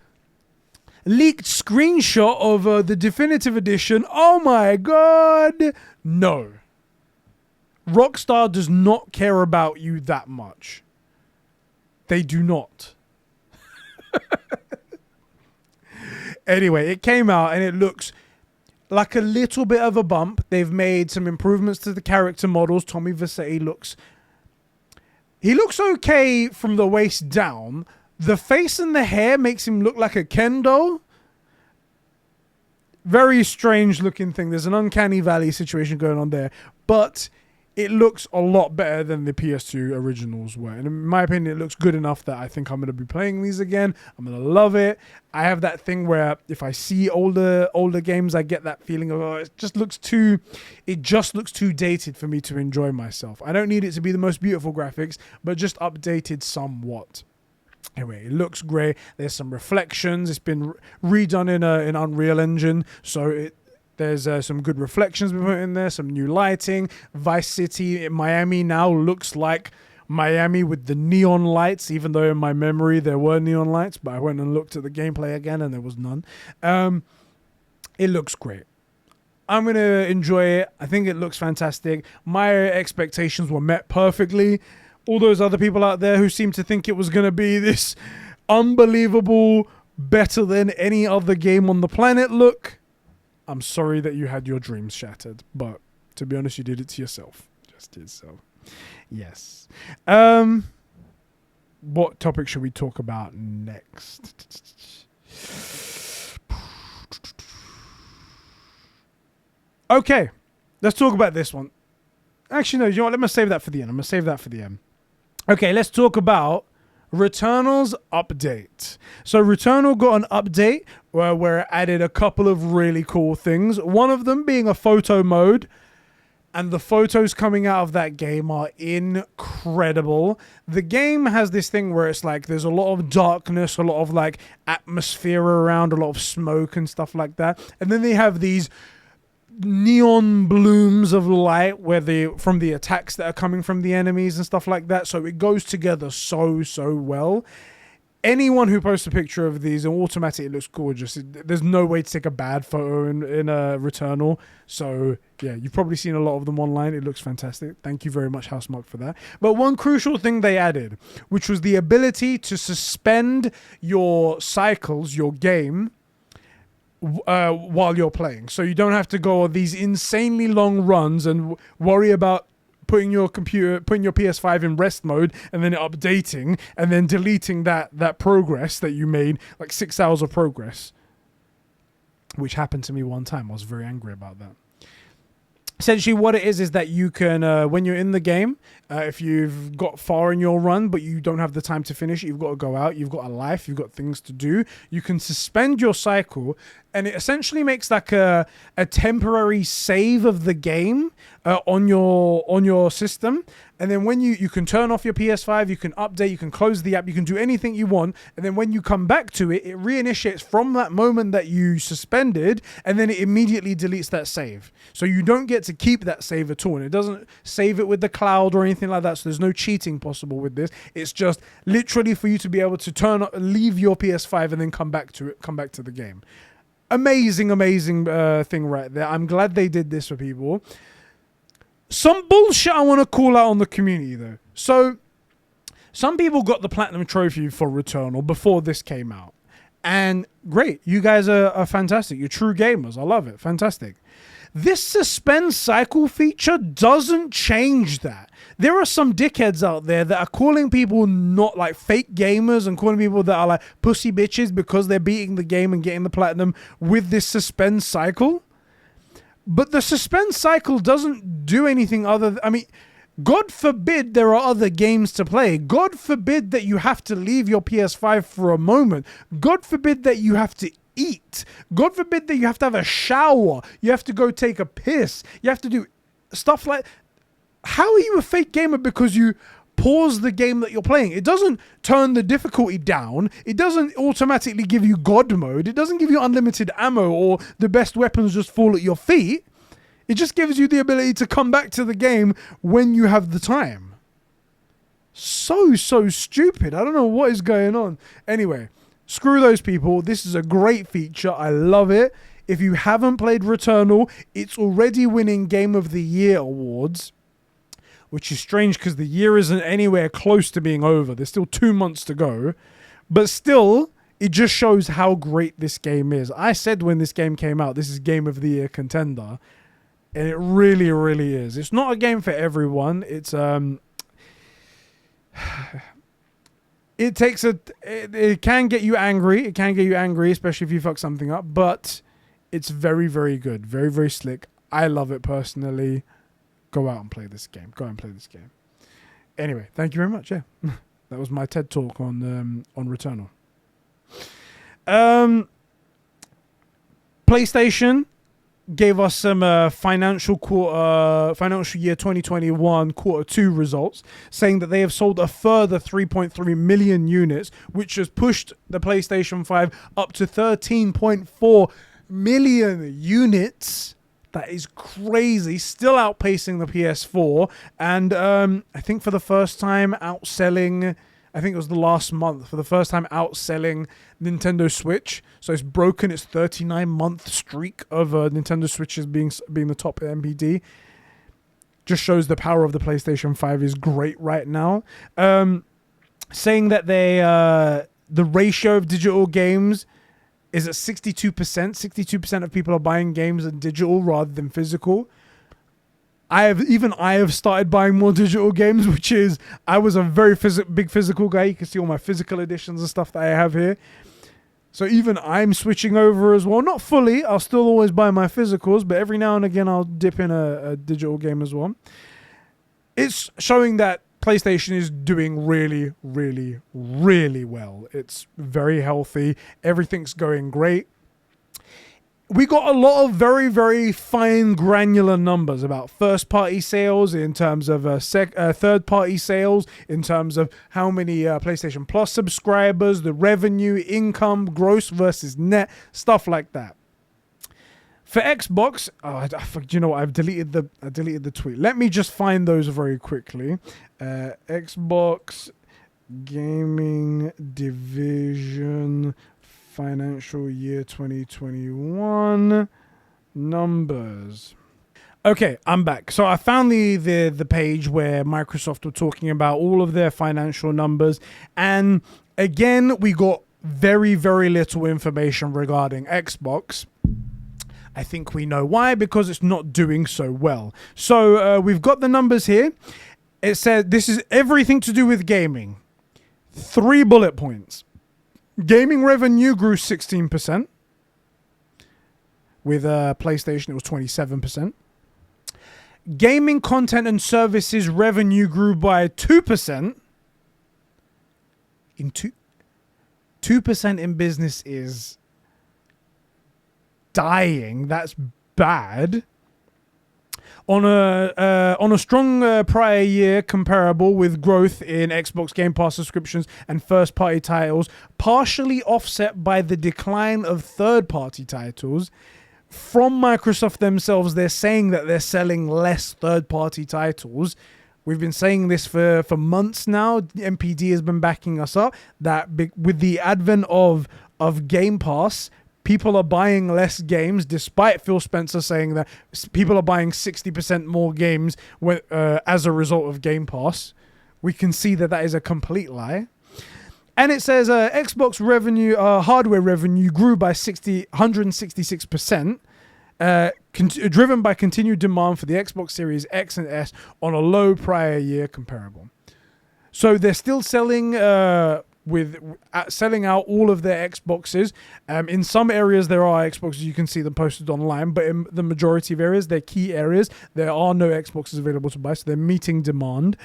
leaked screenshot of the definitive edition. Oh my god. No. Rockstar does not care about you that much. They do not. Anyway, it came out and it looks like a little bit of a bump. They've made some improvements to the character models. Tommy Vercetti looks okay from the waist down. The face and the hair makes him look like a Ken doll. Very strange looking thing. There's an uncanny valley situation going on there. But it looks a lot better than the PS2 originals were. And in my opinion, it looks good enough that I think I'm going to be playing these again. I'm going to love it. I have that thing where if I see older games, I get that feeling of, it just looks too dated for me to enjoy myself. I don't need it to be the most beautiful graphics, but just updated somewhat. Anyway, it looks great. There's some reflections. It's been redone in Unreal Engine, so there's some good reflections we put in there, some new lighting. Vice City in Miami now looks like Miami with the neon lights, even though in my memory there were neon lights, but I went and looked at the gameplay again and there was none. It looks great. I'm going to enjoy it. I think it looks fantastic. My expectations were met perfectly. All those other people out there who seem to think it was going to be this unbelievable, better than any other game on the planet look, I'm sorry that you had your dreams shattered, but to be honest, you did it to yourself. Just did so. Yes. What topic should we talk about next? Okay, let's talk about this one. Actually, no, you know what? Let me save that for the end. Okay, let's talk about Returnal's update. So Returnal got an update where it added a couple of really cool things. One of them being a photo mode. And the photos coming out of that game are incredible. The game has this thing where it's like there's a lot of darkness, a lot of like atmosphere around, a lot of smoke and stuff like that. And then they have these neon blooms of light from the attacks that are coming from the enemies and stuff like that. So it goes together so well. Anyone who posts a picture of these, automatically it looks gorgeous. There's no way to take a bad photo in a Returnal. So yeah, you've probably seen a lot of them online. It looks fantastic. Thank you very much, Housemarque, for that. But one crucial thing they added, which was the ability to suspend your cycles, your game, while you're playing. So you don't have to go on these insanely long runs and worry about putting your PS5 in rest mode and then updating and then deleting that progress that you made, like 6 hours of progress, which happened to me one time. I was very angry about that. Essentially what it is that you can, when you're in the game, if you've got far in your run but you don't have the time to finish it, you've got to go out, you've got a life, you've got things to do, you can suspend your cycle, and it essentially makes like a temporary save of the game on your system. And then when you can turn off your PS5, you can update, you can close the app, you can do anything you want. And then when you come back to it, it reinitiates from that moment that you suspended, and then it immediately deletes that save. So you don't get to keep that save at all. And it doesn't save it with the cloud or anything like that. So there's no cheating possible with this. It's just literally for you to be able to leave your PS5 and then come back to the game. Amazing thing right there. I'm glad they did this for people. Some bullshit I want to call out on the community, though. So, some people got the Platinum Trophy for Returnal before this came out. And great, you guys are fantastic. You're true gamers. I love it. Fantastic. This suspend cycle feature doesn't change that. There are some dickheads out there that are calling people not like fake gamers and calling people that are like pussy bitches because they're beating the game and getting the Platinum with this suspend cycle. But the suspend cycle doesn't do anything other than, I mean, God forbid there are other games to play. God forbid that you have to leave your PS5 for a moment. God forbid that you have to eat. God forbid that you have to have a shower. You have to go take a piss. You have to do stuff like... How are you a fake gamer because you pause the game that you're playing? It doesn't turn the difficulty down. It doesn't automatically give you God mode. It doesn't give you unlimited ammo or the best weapons just fall at your feet. It just gives you the ability to come back to the game when you have the time. So stupid. I don't know what is going on. Anyway, Screw those people. This is a great feature. I love it. If you haven't played Returnal, it's already winning Game of the Year awards, which is strange because the year isn't anywhere close to being over. There's still 2 months to go. But still, it just shows how great this game is. I said when this game came out, this is Game of the Year contender. And it really, really is. It's not a game for everyone. It's it can get you angry. It can get you angry, especially if you fuck something up. But it's very, very good. Very, very slick. I love it personally. Go out and play this game. Go out and play this game. Anyway, thank you very much. Yeah, that was my TED talk on Returnal. PlayStation gave us some financial year 2021 quarter 2 results, saying that they have sold a further 3.3 million units, which has pushed the PlayStation 5 up to 13.4 million units. That is crazy. Still outpacing the PS4. And I think for the first time outselling, I think it was the last month, for the first time outselling Nintendo Switch. So it's broken its 39-month streak of Nintendo Switches being the top MPD. Just shows the power of the PlayStation 5 is great right now. Saying that the ratio of digital games is at 62%. 62% of people are buying games in digital rather than physical. I have started buying more digital games, which is, I was a very big physical guy. You can see all my physical editions and stuff that I have here. So even I'm switching over as well. Not fully. I'll still always buy my physicals, but every now and again I'll dip in a digital game as well. It's showing that PlayStation is doing really, really, really well. It's very healthy. Everything's going great. We got a lot of very, very fine granular numbers about first-party sales in terms of third-party sales, in terms of how many PlayStation Plus subscribers, the revenue, income, gross versus net, stuff like that. For Xbox, you know what? I deleted the tweet. Let me just find those very quickly. Xbox Gaming Division Financial Year 2021 numbers. Okay, I'm back. So I found the page where Microsoft were talking about all of their financial numbers, and again, we got very, very little information regarding Xbox. I think we know why, because it's not doing so well. So we've got the numbers here. It said this is everything to do with gaming. 3 bullet points. Gaming revenue grew 16%. With PlayStation, it was 27%. Gaming content and services revenue grew by 2%. 2% in business is dying. That's bad. On a strong prior year comparable with growth in Xbox Game Pass subscriptions and first-party titles, partially offset by the decline of third-party titles. From Microsoft themselves, they're saying that they're selling less third-party titles. We've been saying this for months now. MPD has been backing us up that with the advent of Game Pass, people are buying less games, despite Phil Spencer saying that people are buying 60% more games as a result of Game Pass. We can see that is a complete lie. And it says Xbox revenue, hardware revenue grew by 166%, driven by continued demand for the Xbox Series X and S on a low prior year comparable. So they're still selling selling out all of their Xboxes. In some areas there are Xboxes, you can see them posted online, but in the majority of areas, their key areas, there are no Xboxes available to buy, so they're meeting demand.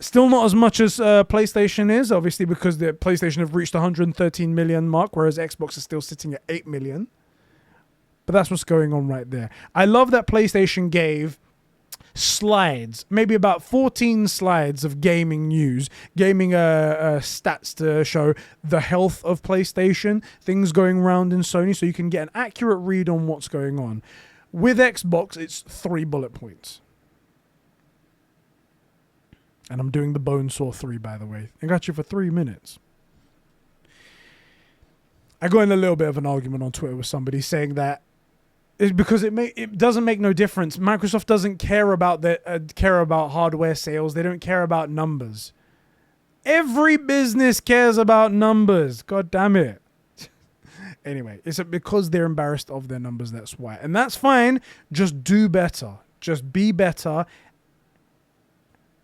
Still not as much as PlayStation is, obviously, because the PlayStation have reached 113 million mark, whereas Xbox is still sitting at 8 million. But that's what's going on right there. I love that PlayStation gave slides, maybe about 14 slides of gaming news, gaming stats to show the health of PlayStation, things going around in Sony, so you can get an accurate read on what's going on. With Xbox, it's 3 bullet points. And I'm doing the bone saw 3, by the way. I got you for 3 minutes. I got in a little bit of an argument on Twitter with somebody saying that it's because it doesn't make no difference. Microsoft doesn't care about hardware sales. They don't care about numbers. Every business cares about numbers. God damn it. Anyway, it's because they're embarrassed of their numbers. That's why, and that's fine. Just do better. Just be better,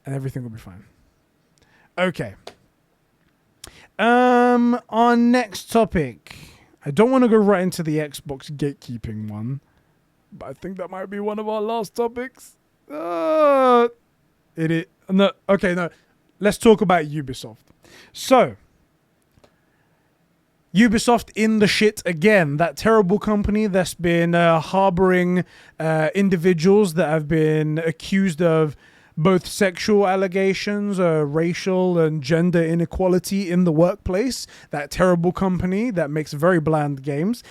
and everything will be fine. Okay. Our next topic. I don't want to go right into the Xbox gatekeeping one, but I think that might be one of our last topics. No. Okay, no. Let's talk about Ubisoft. So, Ubisoft in the shit again. That terrible company that's been harboring individuals that have been accused of both sexual allegations, racial and gender inequality in the workplace. That terrible company that makes very bland games.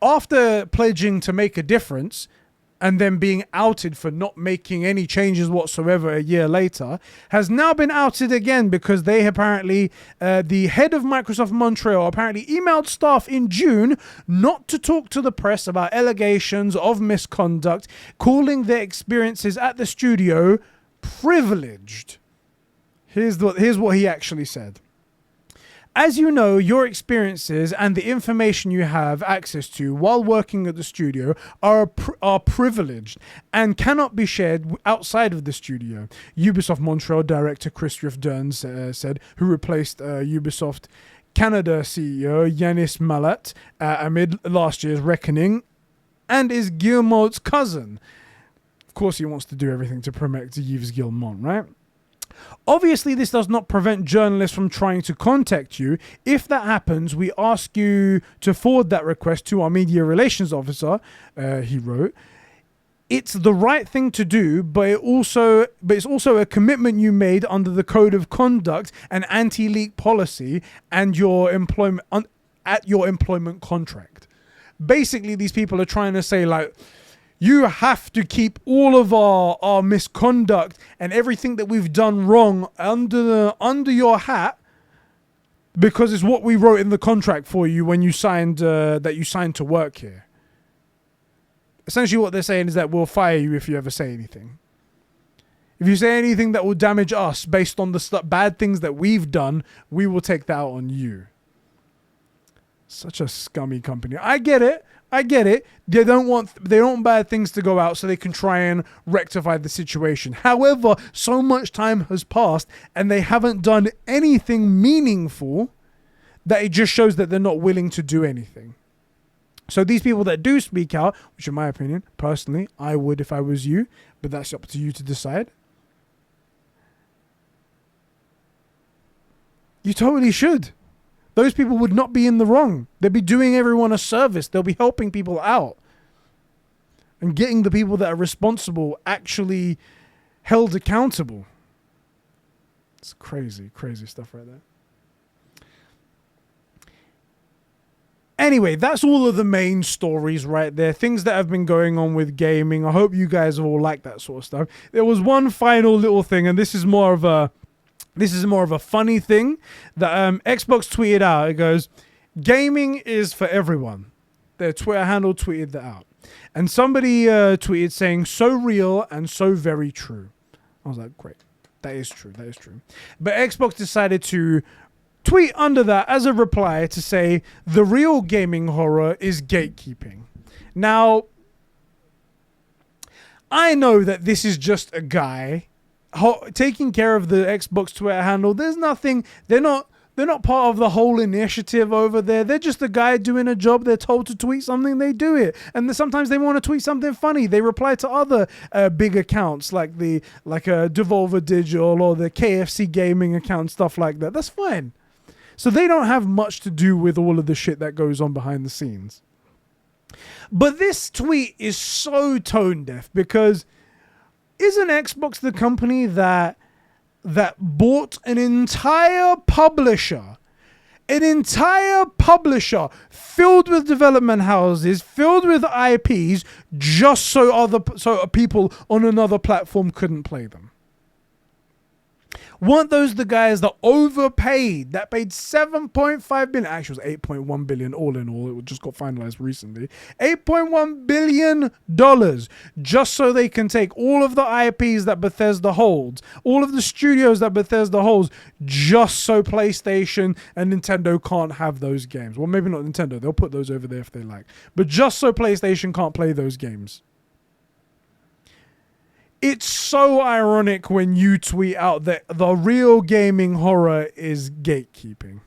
After pledging to make a difference and then being outed for not making any changes whatsoever a year later, has now been outed again because they apparently, the head of Microsoft Montreal apparently emailed staff in June not to talk to the press about allegations of misconduct, calling their experiences at the studio privileged. Here's what he actually said. As you know, your experiences and the information you have access to while working at the studio are privileged and cannot be shared outside of the studio, Ubisoft Montreal director Chris Riff-Durns said, who replaced Ubisoft Canada CEO Yanis Malat amid last year's reckoning, and is Guillemot's cousin. Of course, he wants to do everything to promote Yves Guillemot, right? Obviously, this does not prevent journalists from trying to contact you. If that happens, we ask you to forward that request to our media relations officer, he wrote. It's the right thing to do, but it's also a commitment you made under the code of conduct and anti-leak policy and your employment contract. Basically, these people are trying to say, like, you have to keep all of our misconduct and everything that we've done wrong under your hat, because it's what we wrote in the contract for you when you signed to work here. Essentially, what they're saying is that we'll fire you if you ever say anything. If you say anything that will damage us based on the bad things that we've done, we will take that out on you. Such a scummy company. I get it. They don't want bad things to go out so they can try and rectify the situation. However, so much time has passed and they haven't done anything meaningful that it just shows that they're not willing to do anything. So these people that do speak out, which in my opinion, personally, I would if I was you, but that's up to you to decide. You totally should. Those people would not be in the wrong. They'd be doing everyone a service. They'll be helping people out and getting the people that are responsible actually held accountable. It's crazy, crazy stuff right there. Anyway, that's all of the main stories right there. Things that have been going on with gaming. I hope you guys all like that sort of stuff. There was one final little thing, and this is more of a funny thing that Xbox tweeted out. It goes, gaming is for everyone. Their Twitter handle tweeted that out. And somebody tweeted saying, so real and so very true. I was like, great. That is true. But Xbox decided to tweet under that as a reply to say, the real gaming horror is gatekeeping. Now, I know that this is just a guy taking care of the Xbox Twitter handle. There's nothing. They're not part of the whole initiative over there. They're just a guy doing a job. They're told to tweet something, they do it. And sometimes they want to tweet something funny. They reply to other big accounts like Devolver Digital or the KFC gaming account, stuff like that. That's fine. So they don't have much to do with all of the shit that goes on behind the scenes. But this tweet is so tone deaf because isn't Xbox the company that bought an entire publisher filled with development houses, filled with IPs, just so people on another platform couldn't play them? Weren't those the guys that overpaid, that paid 7.5 billion? Actually, it was 8.1 billion all in all. It just got finalized recently. $8.1 billion just so they can take all of the IPs that Bethesda holds, all of the studios that Bethesda holds, just so PlayStation and Nintendo can't have those games. Well, maybe not Nintendo. They'll put those over there if they like. But just so PlayStation can't play those games. It's so ironic when you tweet out that the real gaming horror is gatekeeping.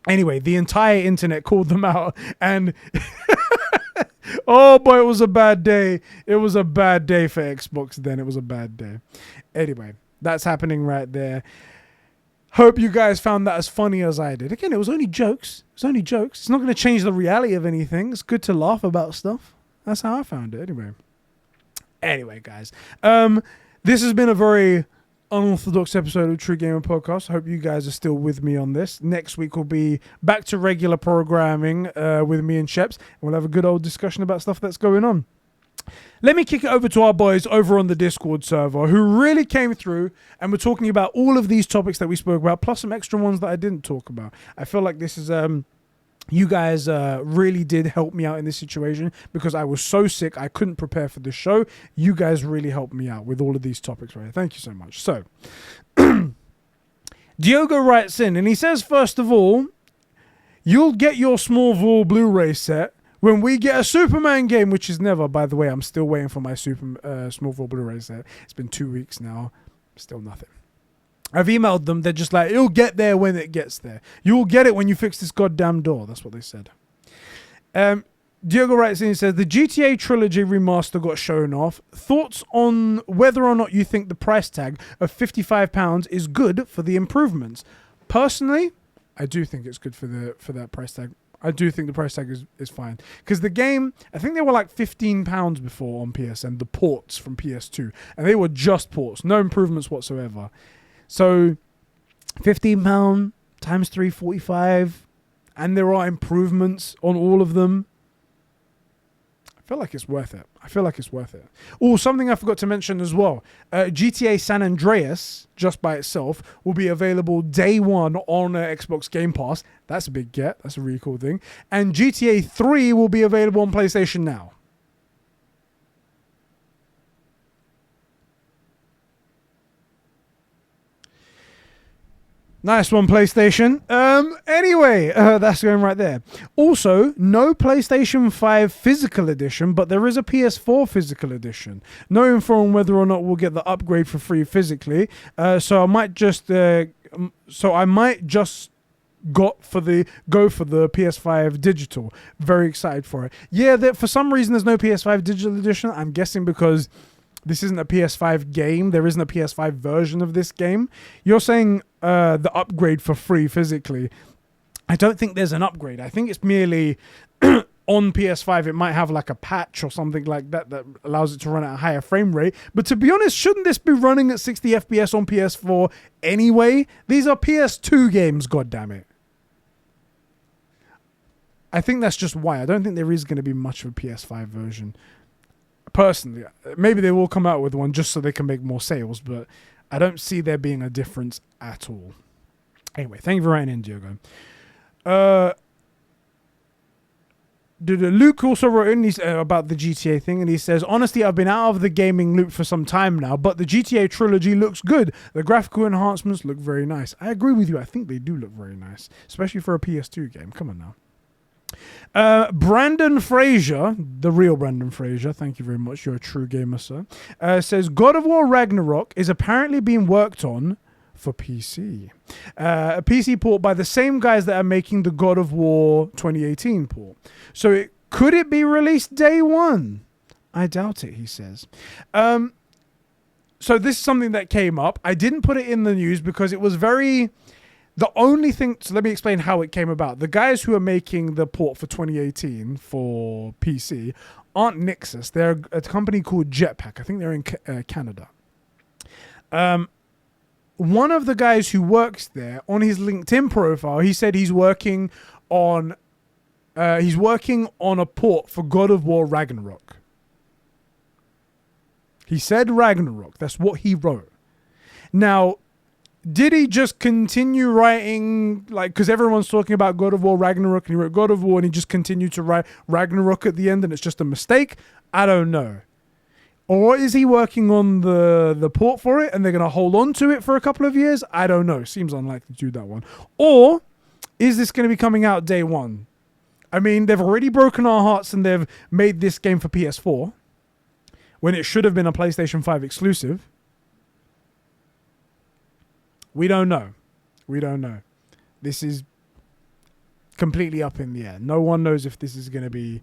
Anyway, the entire internet called them out, and oh boy, it was a bad day. It was a bad day for Xbox then. It was a bad day. Anyway, that's happening right there. Hope you guys found that as funny as I did. Again, it was only jokes. It's only jokes. It's not going to change the reality of anything. It's good to laugh about stuff. That's how I found it Anyway, guys. This has been a very unorthodox episode of True Gamer Podcast. I hope you guys are still with me on this. Next week we'll be back to regular programming with me and Sheps. And we'll have a good old discussion about stuff that's going on. Let me kick it over to our boys over on the Discord server who really came through and were talking about all of these topics that we spoke about, plus some extra ones that I didn't talk about. I feel like this is... You guys really did help me out in this situation because I was so sick. I couldn't prepare for the show. You guys really helped me out with all of these topics, right? Thank you so much. So, Diogo writes in and he says, first of all, you'll get your Smallville Blu-ray set when we get a Superman game, which is never, by the way. I'm still waiting for my Smallville Blu-ray set. It's been 2 weeks now. Still nothing. I've emailed them. They're just like, it'll get there when it gets there. You'll get it when you fix this goddamn door. That's what they said. Diogo writes in and says, the GTA Trilogy Remaster got shown off. Thoughts on whether or not you think the price tag of £55 is good for the improvements? Personally, I do think it's good for that price tag. I do think the price tag is fine. Because the game, I think they were like £15 before on PSN, the ports from PS2. And they were just ports. No improvements whatsoever. So, £15 times 345, and there are improvements on all of them. I feel like it's worth it. Oh, something I forgot to mention as well. GTA San Andreas, just by itself, will be available day one on Xbox Game Pass. That's a big get. That's a really cool thing. And GTA 3 will be available on PlayStation Now. Nice one, PlayStation. Anyway, that's going right there. Also, no PlayStation 5 physical edition, but there is a PS4 physical edition. No info on whether or not we'll get the upgrade for free physically. So I might just go for the PS5 digital. Very excited for it. Yeah, for some reason there's no PS5 digital edition. I'm guessing because this isn't a PS5 game. There isn't a PS5 version of this game. You're saying the upgrade for free physically. I don't think there's an upgrade. I think it's merely on PS5. It might have like a patch or something like that that allows it to run at a higher frame rate. But to be honest, shouldn't this be running at 60 FPS on PS4 anyway? These are PS2 games, goddammit. I think that's just why. I don't think there is going to be much of a PS5 version. Personally, maybe they will come out with one just so they can make more sales, but I don't see there being a difference at all. Anyway, thank you for writing in, Diogo. Luke also wrote in about the GTA thing, and he says, honestly, I've been out of the gaming loop for some time now, but the GTA Trilogy looks good. The graphical enhancements look very nice. I agree with you. I think they do look very nice, especially for a PS2 game. Come on now. Brandon Fraser, the real Brandon Fraser, thank you very much, you're a true gamer, sir, says God of War Ragnarok is apparently being worked on for PC. A PC port by the same guys that are making the God of War 2018 port. So could it be released day one? I doubt it, he says. So this is something that came up. I didn't put it in the news because it was very... The only thing, so let me explain how it came about. The guys who are making the port for 2018 for PC aren't Nixus. They're a company called Jetpack. I think they're in Canada. One of the guys who works there, on his LinkedIn profile, he said he's working on a port for God of War Ragnarok. He said Ragnarok. That's what he wrote. Now, did he just continue writing, like, because everyone's talking about God of War Ragnarok, and he wrote God of War, and he just continued to write Ragnarok at the end, and it's just a mistake? I don't know. Or is he working on the port for it, and they're going to hold on to it for a couple of years? I don't know. Seems unlikely to do that one. Or is this going to be coming out day one? I mean, they've already broken our hearts, and they've made this game for PS4, when it should have been a PlayStation 5 exclusive. We don't know. We don't know. This is completely up in the air. No one knows if this is going to be...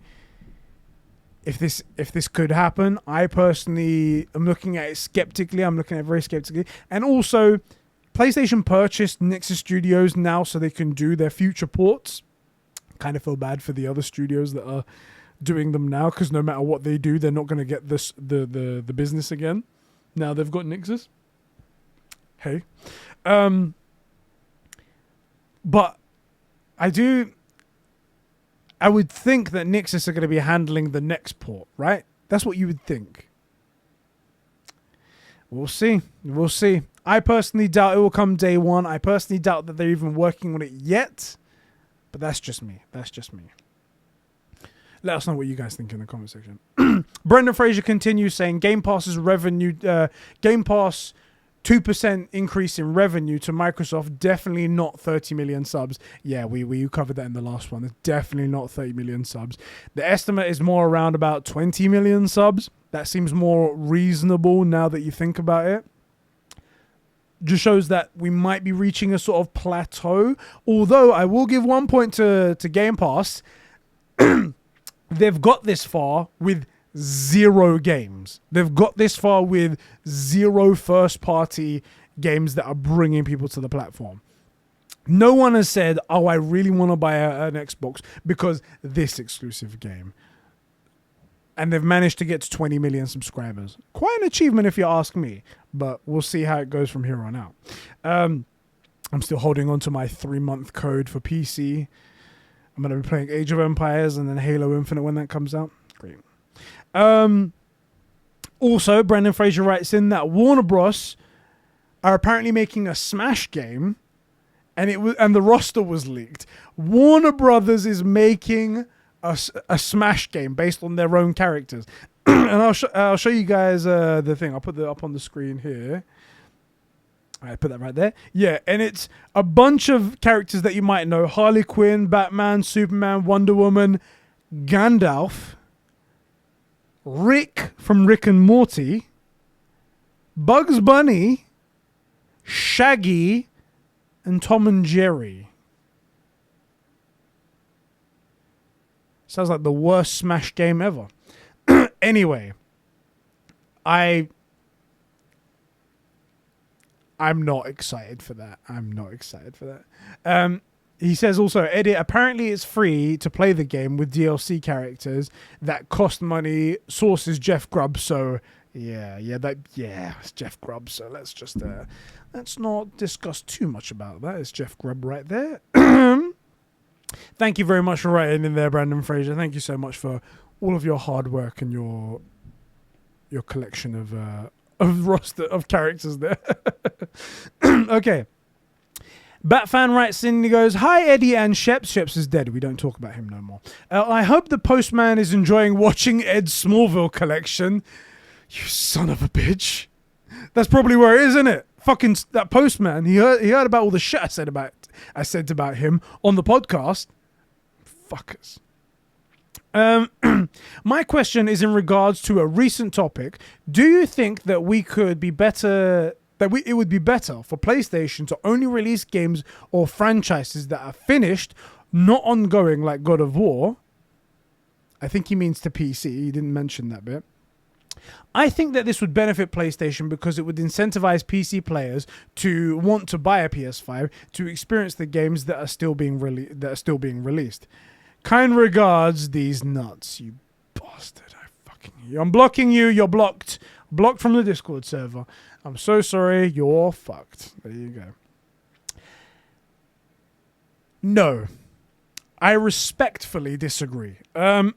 If this could happen. I personally am looking at it skeptically. I'm looking at it very skeptically. And also, PlayStation purchased Nixxes Studios now so they can do their future ports. Kind of feel bad for the other studios that are doing them now, because no matter what they do, they're not going to get the business again. Now they've got Nixxes. Hey. But I would think that Nixxes are going to be handling the next port, right? That's what you would think. We'll see. We'll see. I personally doubt it will come day one. I personally doubt that they're even working on it yet. But that's just me. That's just me. Let us know what you guys think in the comment section. Brendan Fraser continues saying Game Pass's revenue, Game Pass 2% increase in revenue to Microsoft, definitely not 30 million subs. Yeah, we covered that in the last one. It's definitely not 30 million subs. The estimate is more around about 20 million subs. That seems more reasonable now that you think about it. Just shows that we might be reaching a sort of plateau. Although I will give 1 point to Game Pass. They've got this far with 0 games. They've got this far with 0 first-party games that are bringing people to the platform. No one has said, oh, I really want to buy an Xbox because this exclusive game. And they've managed to get to 20 million subscribers. Quite an achievement if you ask me. But we'll see how it goes from here on out. I'm still holding on to my 3-month code for PC. I'm going to be playing Age of Empires and then Halo Infinite when that comes out. Great. Also, Brendan Fraser writes in that Warner Bros. Are apparently making a Smash game, and the roster was leaked. Warner Brothers is making a Smash game based on their own characters, and I'll show you guys the thing. I'll put it up on the screen here. I put that right there. Yeah, and it's a bunch of characters that you might know: Harley Quinn, Batman, Superman, Wonder Woman, Gandalf, Rick from Rick and Morty, Bugs Bunny, Shaggy, and Tom and Jerry. Sounds like the worst Smash game ever. Anyway, I'm not excited for that. I'm not excited for that. He says also, Edit, apparently it's free to play the game with DLC characters that cost money. Source is Jeff Grubb, so it's Jeff Grubb. So let's not discuss too much about that. It's Jeff Grubb right there. Thank you very much for writing in there, Brandon Fraser. Thank you so much for all of your hard work and your collection of roster of characters there. Okay. Batfan writes in, he goes, hi, Eddie and Sheps. Sheps is dead. We don't talk about him no more. I hope the postman is enjoying watching Ed's Smallville collection. You son of a bitch. That's probably where it is, isn't it? Fucking that postman. He heard about all the shit I said about him on the podcast. Fuckers. My question is in regards to a recent topic. Do you think that it would be better for PlayStation to only release games or franchises that are finished, not ongoing like God of War? I think he means to PC. He didn't mention that bit. I think that this would benefit PlayStation because it would incentivize PC players to want to buy a PS5 to experience the games that are still being released. Kind regards, these nuts, you bastard. I'm blocking you. You're blocked. Blocked from the Discord server. I'm so sorry. You're fucked. There you go. No. I respectfully disagree. I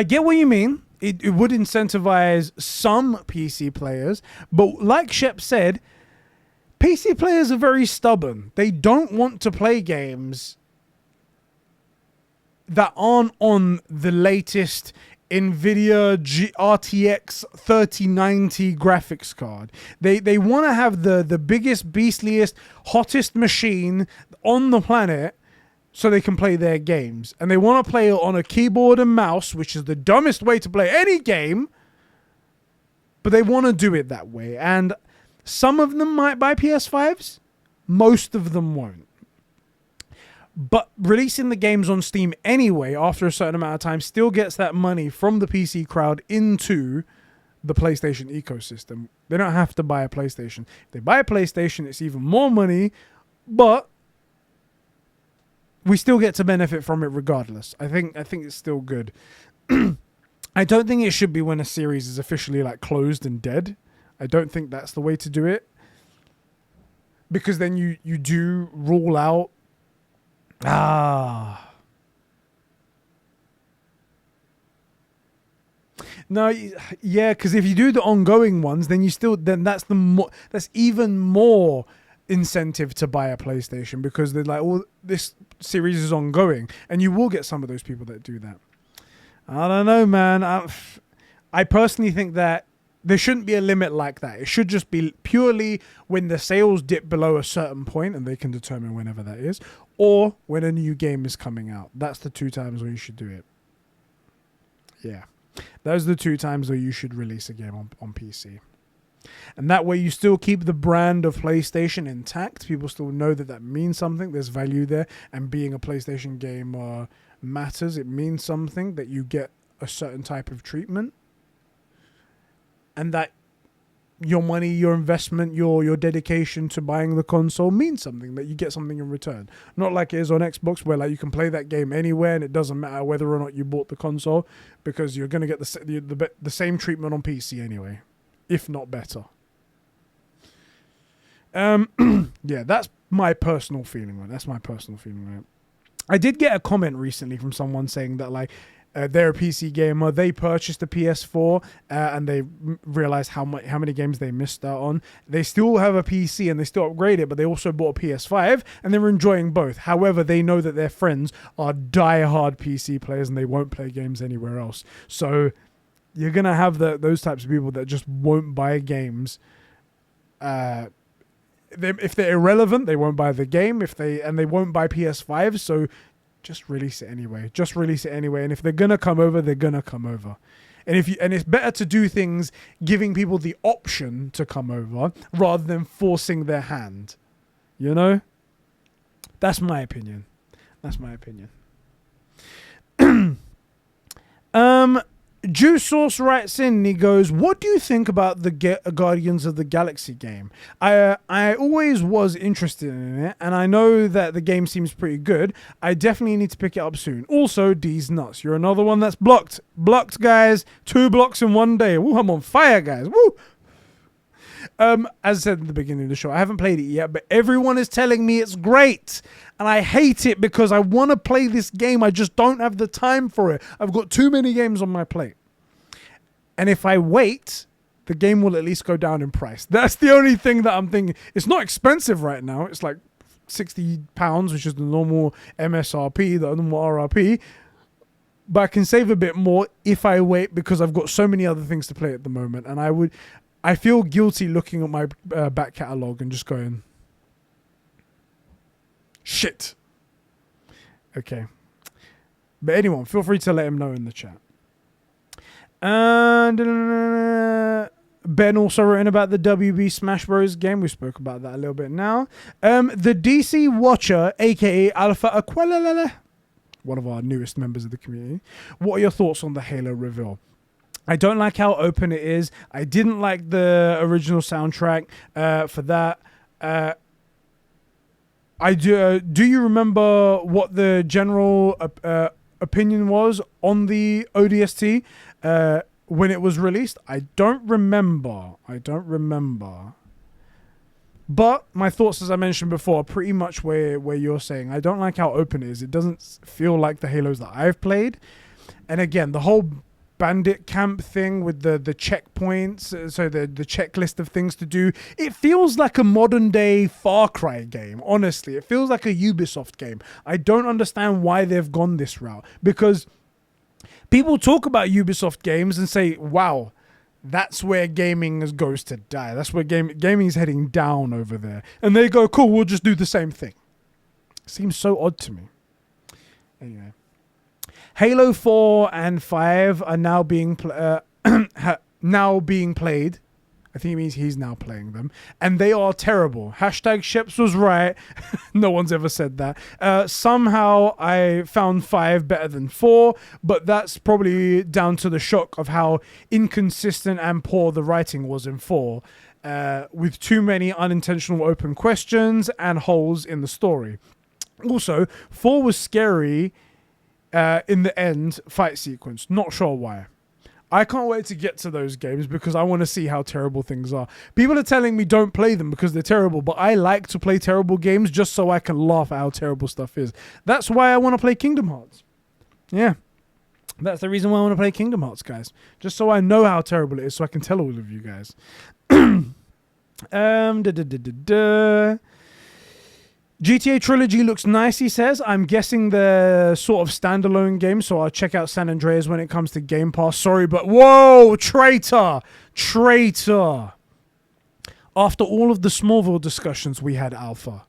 get what you mean. it would incentivize some PC players, but like Shep said, PC players are very stubborn. They don't want to play games that aren't on the latest NVIDIA RTX 3090 graphics card. They want to have the biggest, beastliest, hottest machine on the planet so they can play their games. And they want to play it on a keyboard and mouse, which is the dumbest way to play any game, but they want to do it that way. And some of them might buy PS5s, most of them won't. But releasing the games on Steam anyway, after a certain amount of time, still gets that money from the PC crowd into the PlayStation ecosystem. They don't have to buy a PlayStation. If they buy a PlayStation, it's even more money, but we still get to benefit from it regardless. I think it's still good. I don't think it should be when a series is officially like closed and dead. I don't think that's the way to do it. Because then you do rule out no, yeah, because if you do the ongoing ones, then that's even more incentive to buy a PlayStation, because they're like, oh, this series is ongoing, and you will get some of those people that do that. I don't know, man. I personally think that there shouldn't be a limit like that. It should just be purely when the sales dip below a certain point, and they can determine whenever that is, or when a new game is coming out. That's the 2 times where you should do it. Yeah. Those are the 2 times where you should release a game on PC. And that way you still keep the brand of PlayStation intact. People still know that means something. There's value there. And being a PlayStation game matters. It means something that you get a certain type of treatment. And that your money, your investment, your dedication to buying the console means something, that you get something in return. Not like it is on Xbox, where like you can play that game anywhere and it doesn't matter whether or not you bought the console, because you're going to get the same treatment on PC anyway, if not better. Yeah, that's my personal feeling on it. I did get a comment recently from someone saying that like, they're a PC gamer. They purchased a PS4 and they realized how many games they missed out on. They still have a PC and they still upgrade it, but they also bought a PS5 and they're enjoying both. However, they know that their friends are die-hard PC players and they won't play games anywhere else. So you're gonna have those types of people that just won't buy games. If they're irrelevant, they won't buy the game. They won't buy PS5. So just release it anyway. And if they're gonna come over, they're gonna come over. And it's better to do things giving people the option to come over rather than forcing their hand. You know? That's my opinion. Juice Source writes in and he goes, what do you think about the Guardians of the Galaxy game? I always was interested in it, and I know that the game seems pretty good. I definitely need to pick it up soon. Also, D's nuts. You're another one that's blocked. Blocked, guys. 2 blocks in one day. Woo, I'm on fire, guys. Woo! As I said at the beginning of the show, I haven't played it yet, but everyone is telling me it's great. And I hate it because I want to play this game. I just don't have the time for it. I've got too many games on my plate. And if I wait, the game will at least go down in price. That's the only thing that I'm thinking. It's not expensive right now. It's like £60, which is the normal MSRP, the normal RRP. But I can save a bit more if I wait, because I've got so many other things to play at the moment. And I feel guilty looking at my back catalogue and just going, shit. Okay. But anyone, feel free to let him know in the chat. And Ben also wrote in about the WB Smash Bros. Game. We spoke about that a little bit now. The DC Watcher, a.k.a. Alpha Aqualala, one of our newest members of the community. What are your thoughts on the Halo reveal? I don't like how open it is. I didn't like the original soundtrack for that. Do you remember what the general opinion was on the ODST when it was released? I don't remember. But my thoughts, as I mentioned before, are pretty much where you're saying. I don't like how open it is. It doesn't feel like the Halos that I've played. And again, the whole bandit camp thing with the checkpoints, so the checklist of things to do. It feels like a modern day Far Cry game, honestly. It feels like a Ubisoft game. I don't understand why they've gone this route, because people talk about Ubisoft games and say, wow, that's where gaming goes to die. That's where gaming is heading down over there. And they go, cool, we'll just do the same thing. Seems so odd to me. Anyway. Halo 4 and 5 are now being played. I think it means he's now playing them. And they are terrible. Hashtag Sheps was right. No one's ever said that. Somehow I found 5 better than 4, but that's probably down to the shock of how inconsistent and poor the writing was in 4, with too many unintentional open questions and holes in the story. Also, 4 was scary in the end fight sequence. Not sure why. I can't wait to get to those games because I want to see how terrible things are. People are telling me don't play them because they're terrible, but I like to play terrible games just so I can laugh at how terrible stuff is. That's why I want to play Kingdom Hearts. Yeah. That's the reason why I want to play Kingdom Hearts, guys. Just so I know how terrible it is so I can tell all of you guys. GTA Trilogy looks nice, he says. I'm guessing the sort of standalone game, so I'll check out San Andreas when it comes to Game Pass. Sorry, but whoa, traitor! Traitor! After all of the Smallville discussions, we had Alpha.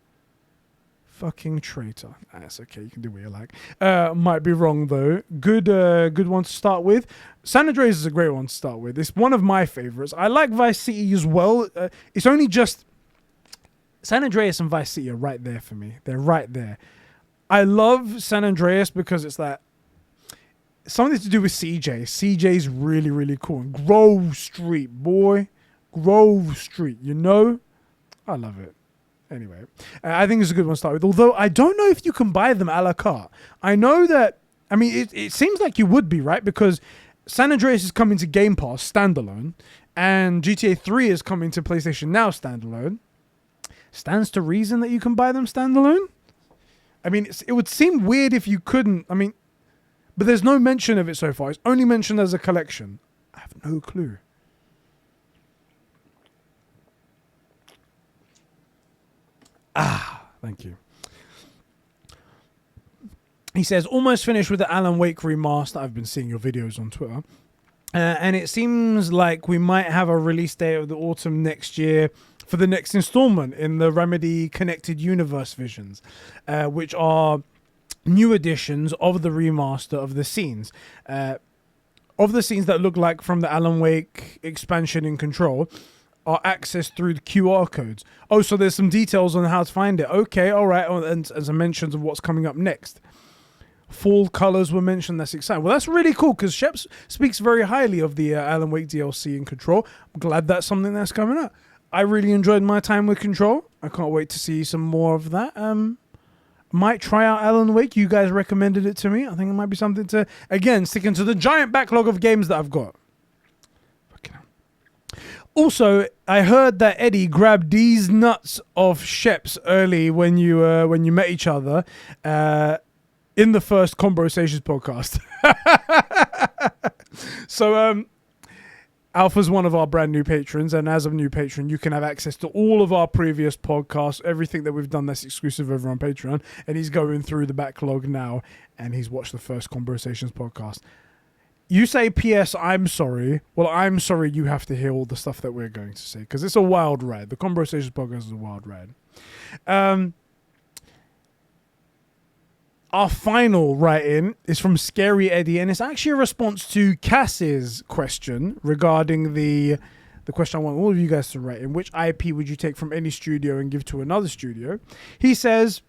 Fucking traitor. That's okay, you can do what you like. Might be wrong, though. Good one to start with. San Andreas is a great one to start with. It's one of my favorites. I like Vice City as well. It's only just... San Andreas and Vice City are right there for me. They're right there. I love San Andreas because it's like something to do with CJ. CJ's really, really cool. And Grove Street, boy. Grove Street, you know? I love it. Anyway, I think it's a good one to start with. Although I don't know if you can buy them a la carte. I know that, I mean, it seems like you would be, right? Because San Andreas is coming to Game Pass standalone. And GTA 3 is coming to PlayStation Now standalone. Stands to reason that you can buy them standalone. I mean, it would seem weird if you couldn't. I mean, but there's no mention of it so far. It's only mentioned as a collection. I have no clue. Thank you. He says, almost finished with the Alan Wake remaster. I've been seeing your videos on Twitter. And it seems like we might have a release date of the autumn next year for the next installment in the Remedy Connected Universe visions, which are new editions of the remaster of the scenes. Of the scenes that look like from the Alan Wake expansion in Control are accessed through the QR codes. Oh, so there's some details on how to find it. Okay, all right. And some mentions of what's coming up next. Fall colors were mentioned. That's exciting. Well, that's really cool because Sheps speaks very highly of the Alan Wake DLC in Control. I'm glad that's something that's coming up. I really enjoyed my time with Control. I can't wait to see some more of that. Might try out Alan Wake. You guys recommended it to me. I think it might be something to, again, stick into the giant backlog of games that I've got. Also, I heard that Eddie grabbed these nuts of Sheps early when you met each other in the first Conbrosations podcast. So, Alpha's one of our brand new patrons, and as a new patron, you can have access to all of our previous podcasts, everything that we've done that's exclusive over on Patreon, and he's going through the backlog now, and he's watched the first Conbrosations podcast. You say, P.S., I'm sorry. Well, I'm sorry you have to hear all the stuff that we're going to say, because it's a wild ride. The Conbrosations podcast is a wild ride. Our final write-in is from Scary Eddie, and it's actually a response to Cass's question regarding the question I want all of you guys to write in. Which IP would you take from any studio and give to another studio? He says,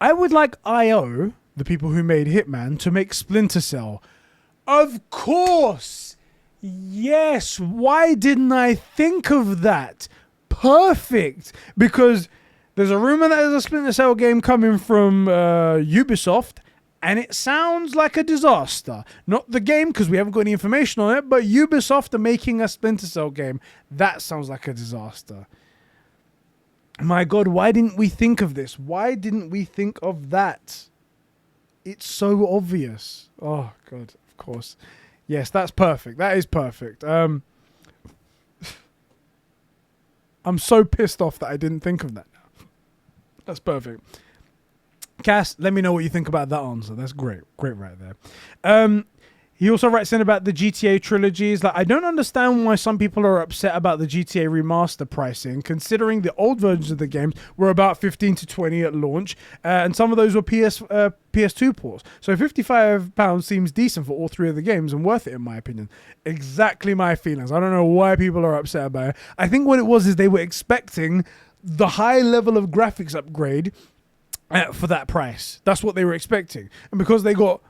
I would like IO, the people who made Hitman, to make Splinter Cell. Of course! Yes! Why didn't I think of that? Perfect! Because there's a rumor that there's a Splinter Cell game coming from Ubisoft, and it sounds like a disaster. Not the game, because we haven't got any information on it, but Ubisoft are making a Splinter Cell game. That sounds like a disaster. My God, why didn't we think of this? Why didn't we think of that? It's so obvious. Oh, God, of course. Yes, that's perfect. That is perfect. I'm so pissed off that I didn't think of that now. That's perfect. Cass, let me know what you think about that answer. That's great. Great right there. He also writes in about the GTA trilogies. Like, I don't understand why some people are upset about the GTA remaster pricing, considering the old versions of the games were about 15 to 20 at launch, and some of those were PS2 ports. So £55 seems decent for all three of the games and worth it, in my opinion. Exactly my feelings. I don't know why people are upset about it. I think what it was is they were expecting the high level of graphics upgrade for that price. That's what they were expecting. And because they got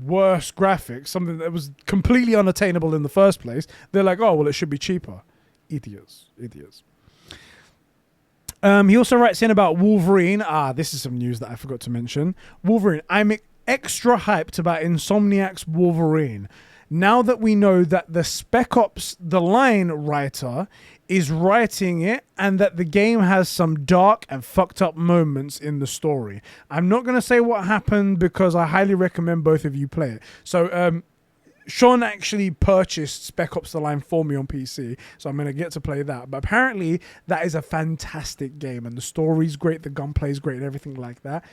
worse graphics, something that was completely unattainable in the first place, they're like, oh, well, it should be cheaper. Idiots. He also writes in about Wolverine. This is some news that I forgot to mention. Wolverine. I'm extra hyped about Insomniac's Wolverine. Now that we know that the Spec Ops The Line writer is writing it and that the game has some dark and fucked up moments in the story. I'm not going to say what happened because I highly recommend both of you play it. So Sean actually purchased Spec Ops The Line for me on PC, so I'm going to get to play that. But apparently that is a fantastic game and the story's great, the gunplay's great and everything like that.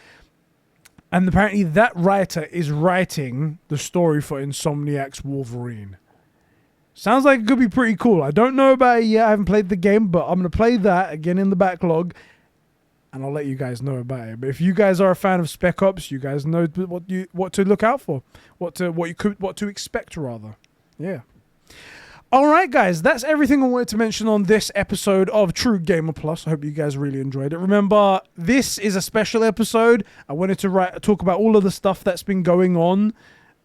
And apparently that writer is writing the story for Insomniac's Wolverine. Sounds like it could be pretty cool. I don't know about it yet. I haven't played the game, but I'm going to play that again in the backlog, and I'll let you guys know about it. But if you guys are a fan of Spec Ops, you guys know what to look out for, what to expect rather. Yeah. All right, guys, that's everything I wanted to mention on this episode of True Gamer Plus. I hope you guys really enjoyed it. Remember, this is a special episode. I wanted to talk about all of the stuff that's been going on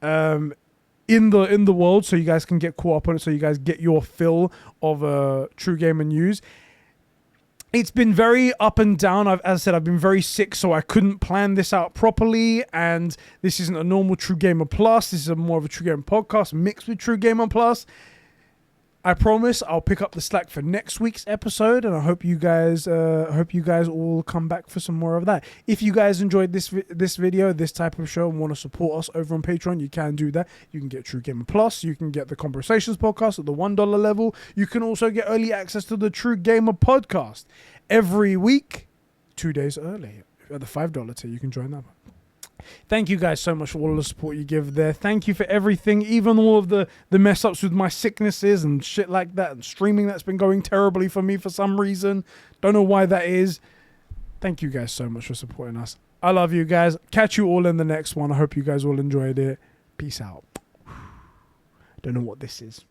in the world, so you guys can get caught up on it, so you guys get your fill of True Gamer news. It's been very up and down. As I said, I've been very sick, so I couldn't plan this out properly, and this isn't a normal True Gamer Plus. This is more of a True Gamer podcast mixed with True Gamer Plus. I promise I'll pick up the slack for next week's episode, and I hope you guys all come back for some more of that. If you guys enjoyed this video, this type of show, and want to support us over on Patreon, you can do that. You can get True Gamer Plus. You can get the Conbrosations podcast at the $1 level. You can also get early access to the True Gamer podcast every week, 2 days early. At the $5 tier, you can join that. Thank you guys so much for all the support you give there. Thank you for everything, even all of the mess ups with my sicknesses and shit like that, and streaming that's been going terribly for me for some reason. Don't know why that is. Thank you guys so much for supporting us. I love you guys. Catch you all in the next one. I hope you guys all enjoyed it. Peace out. Don't know what this is.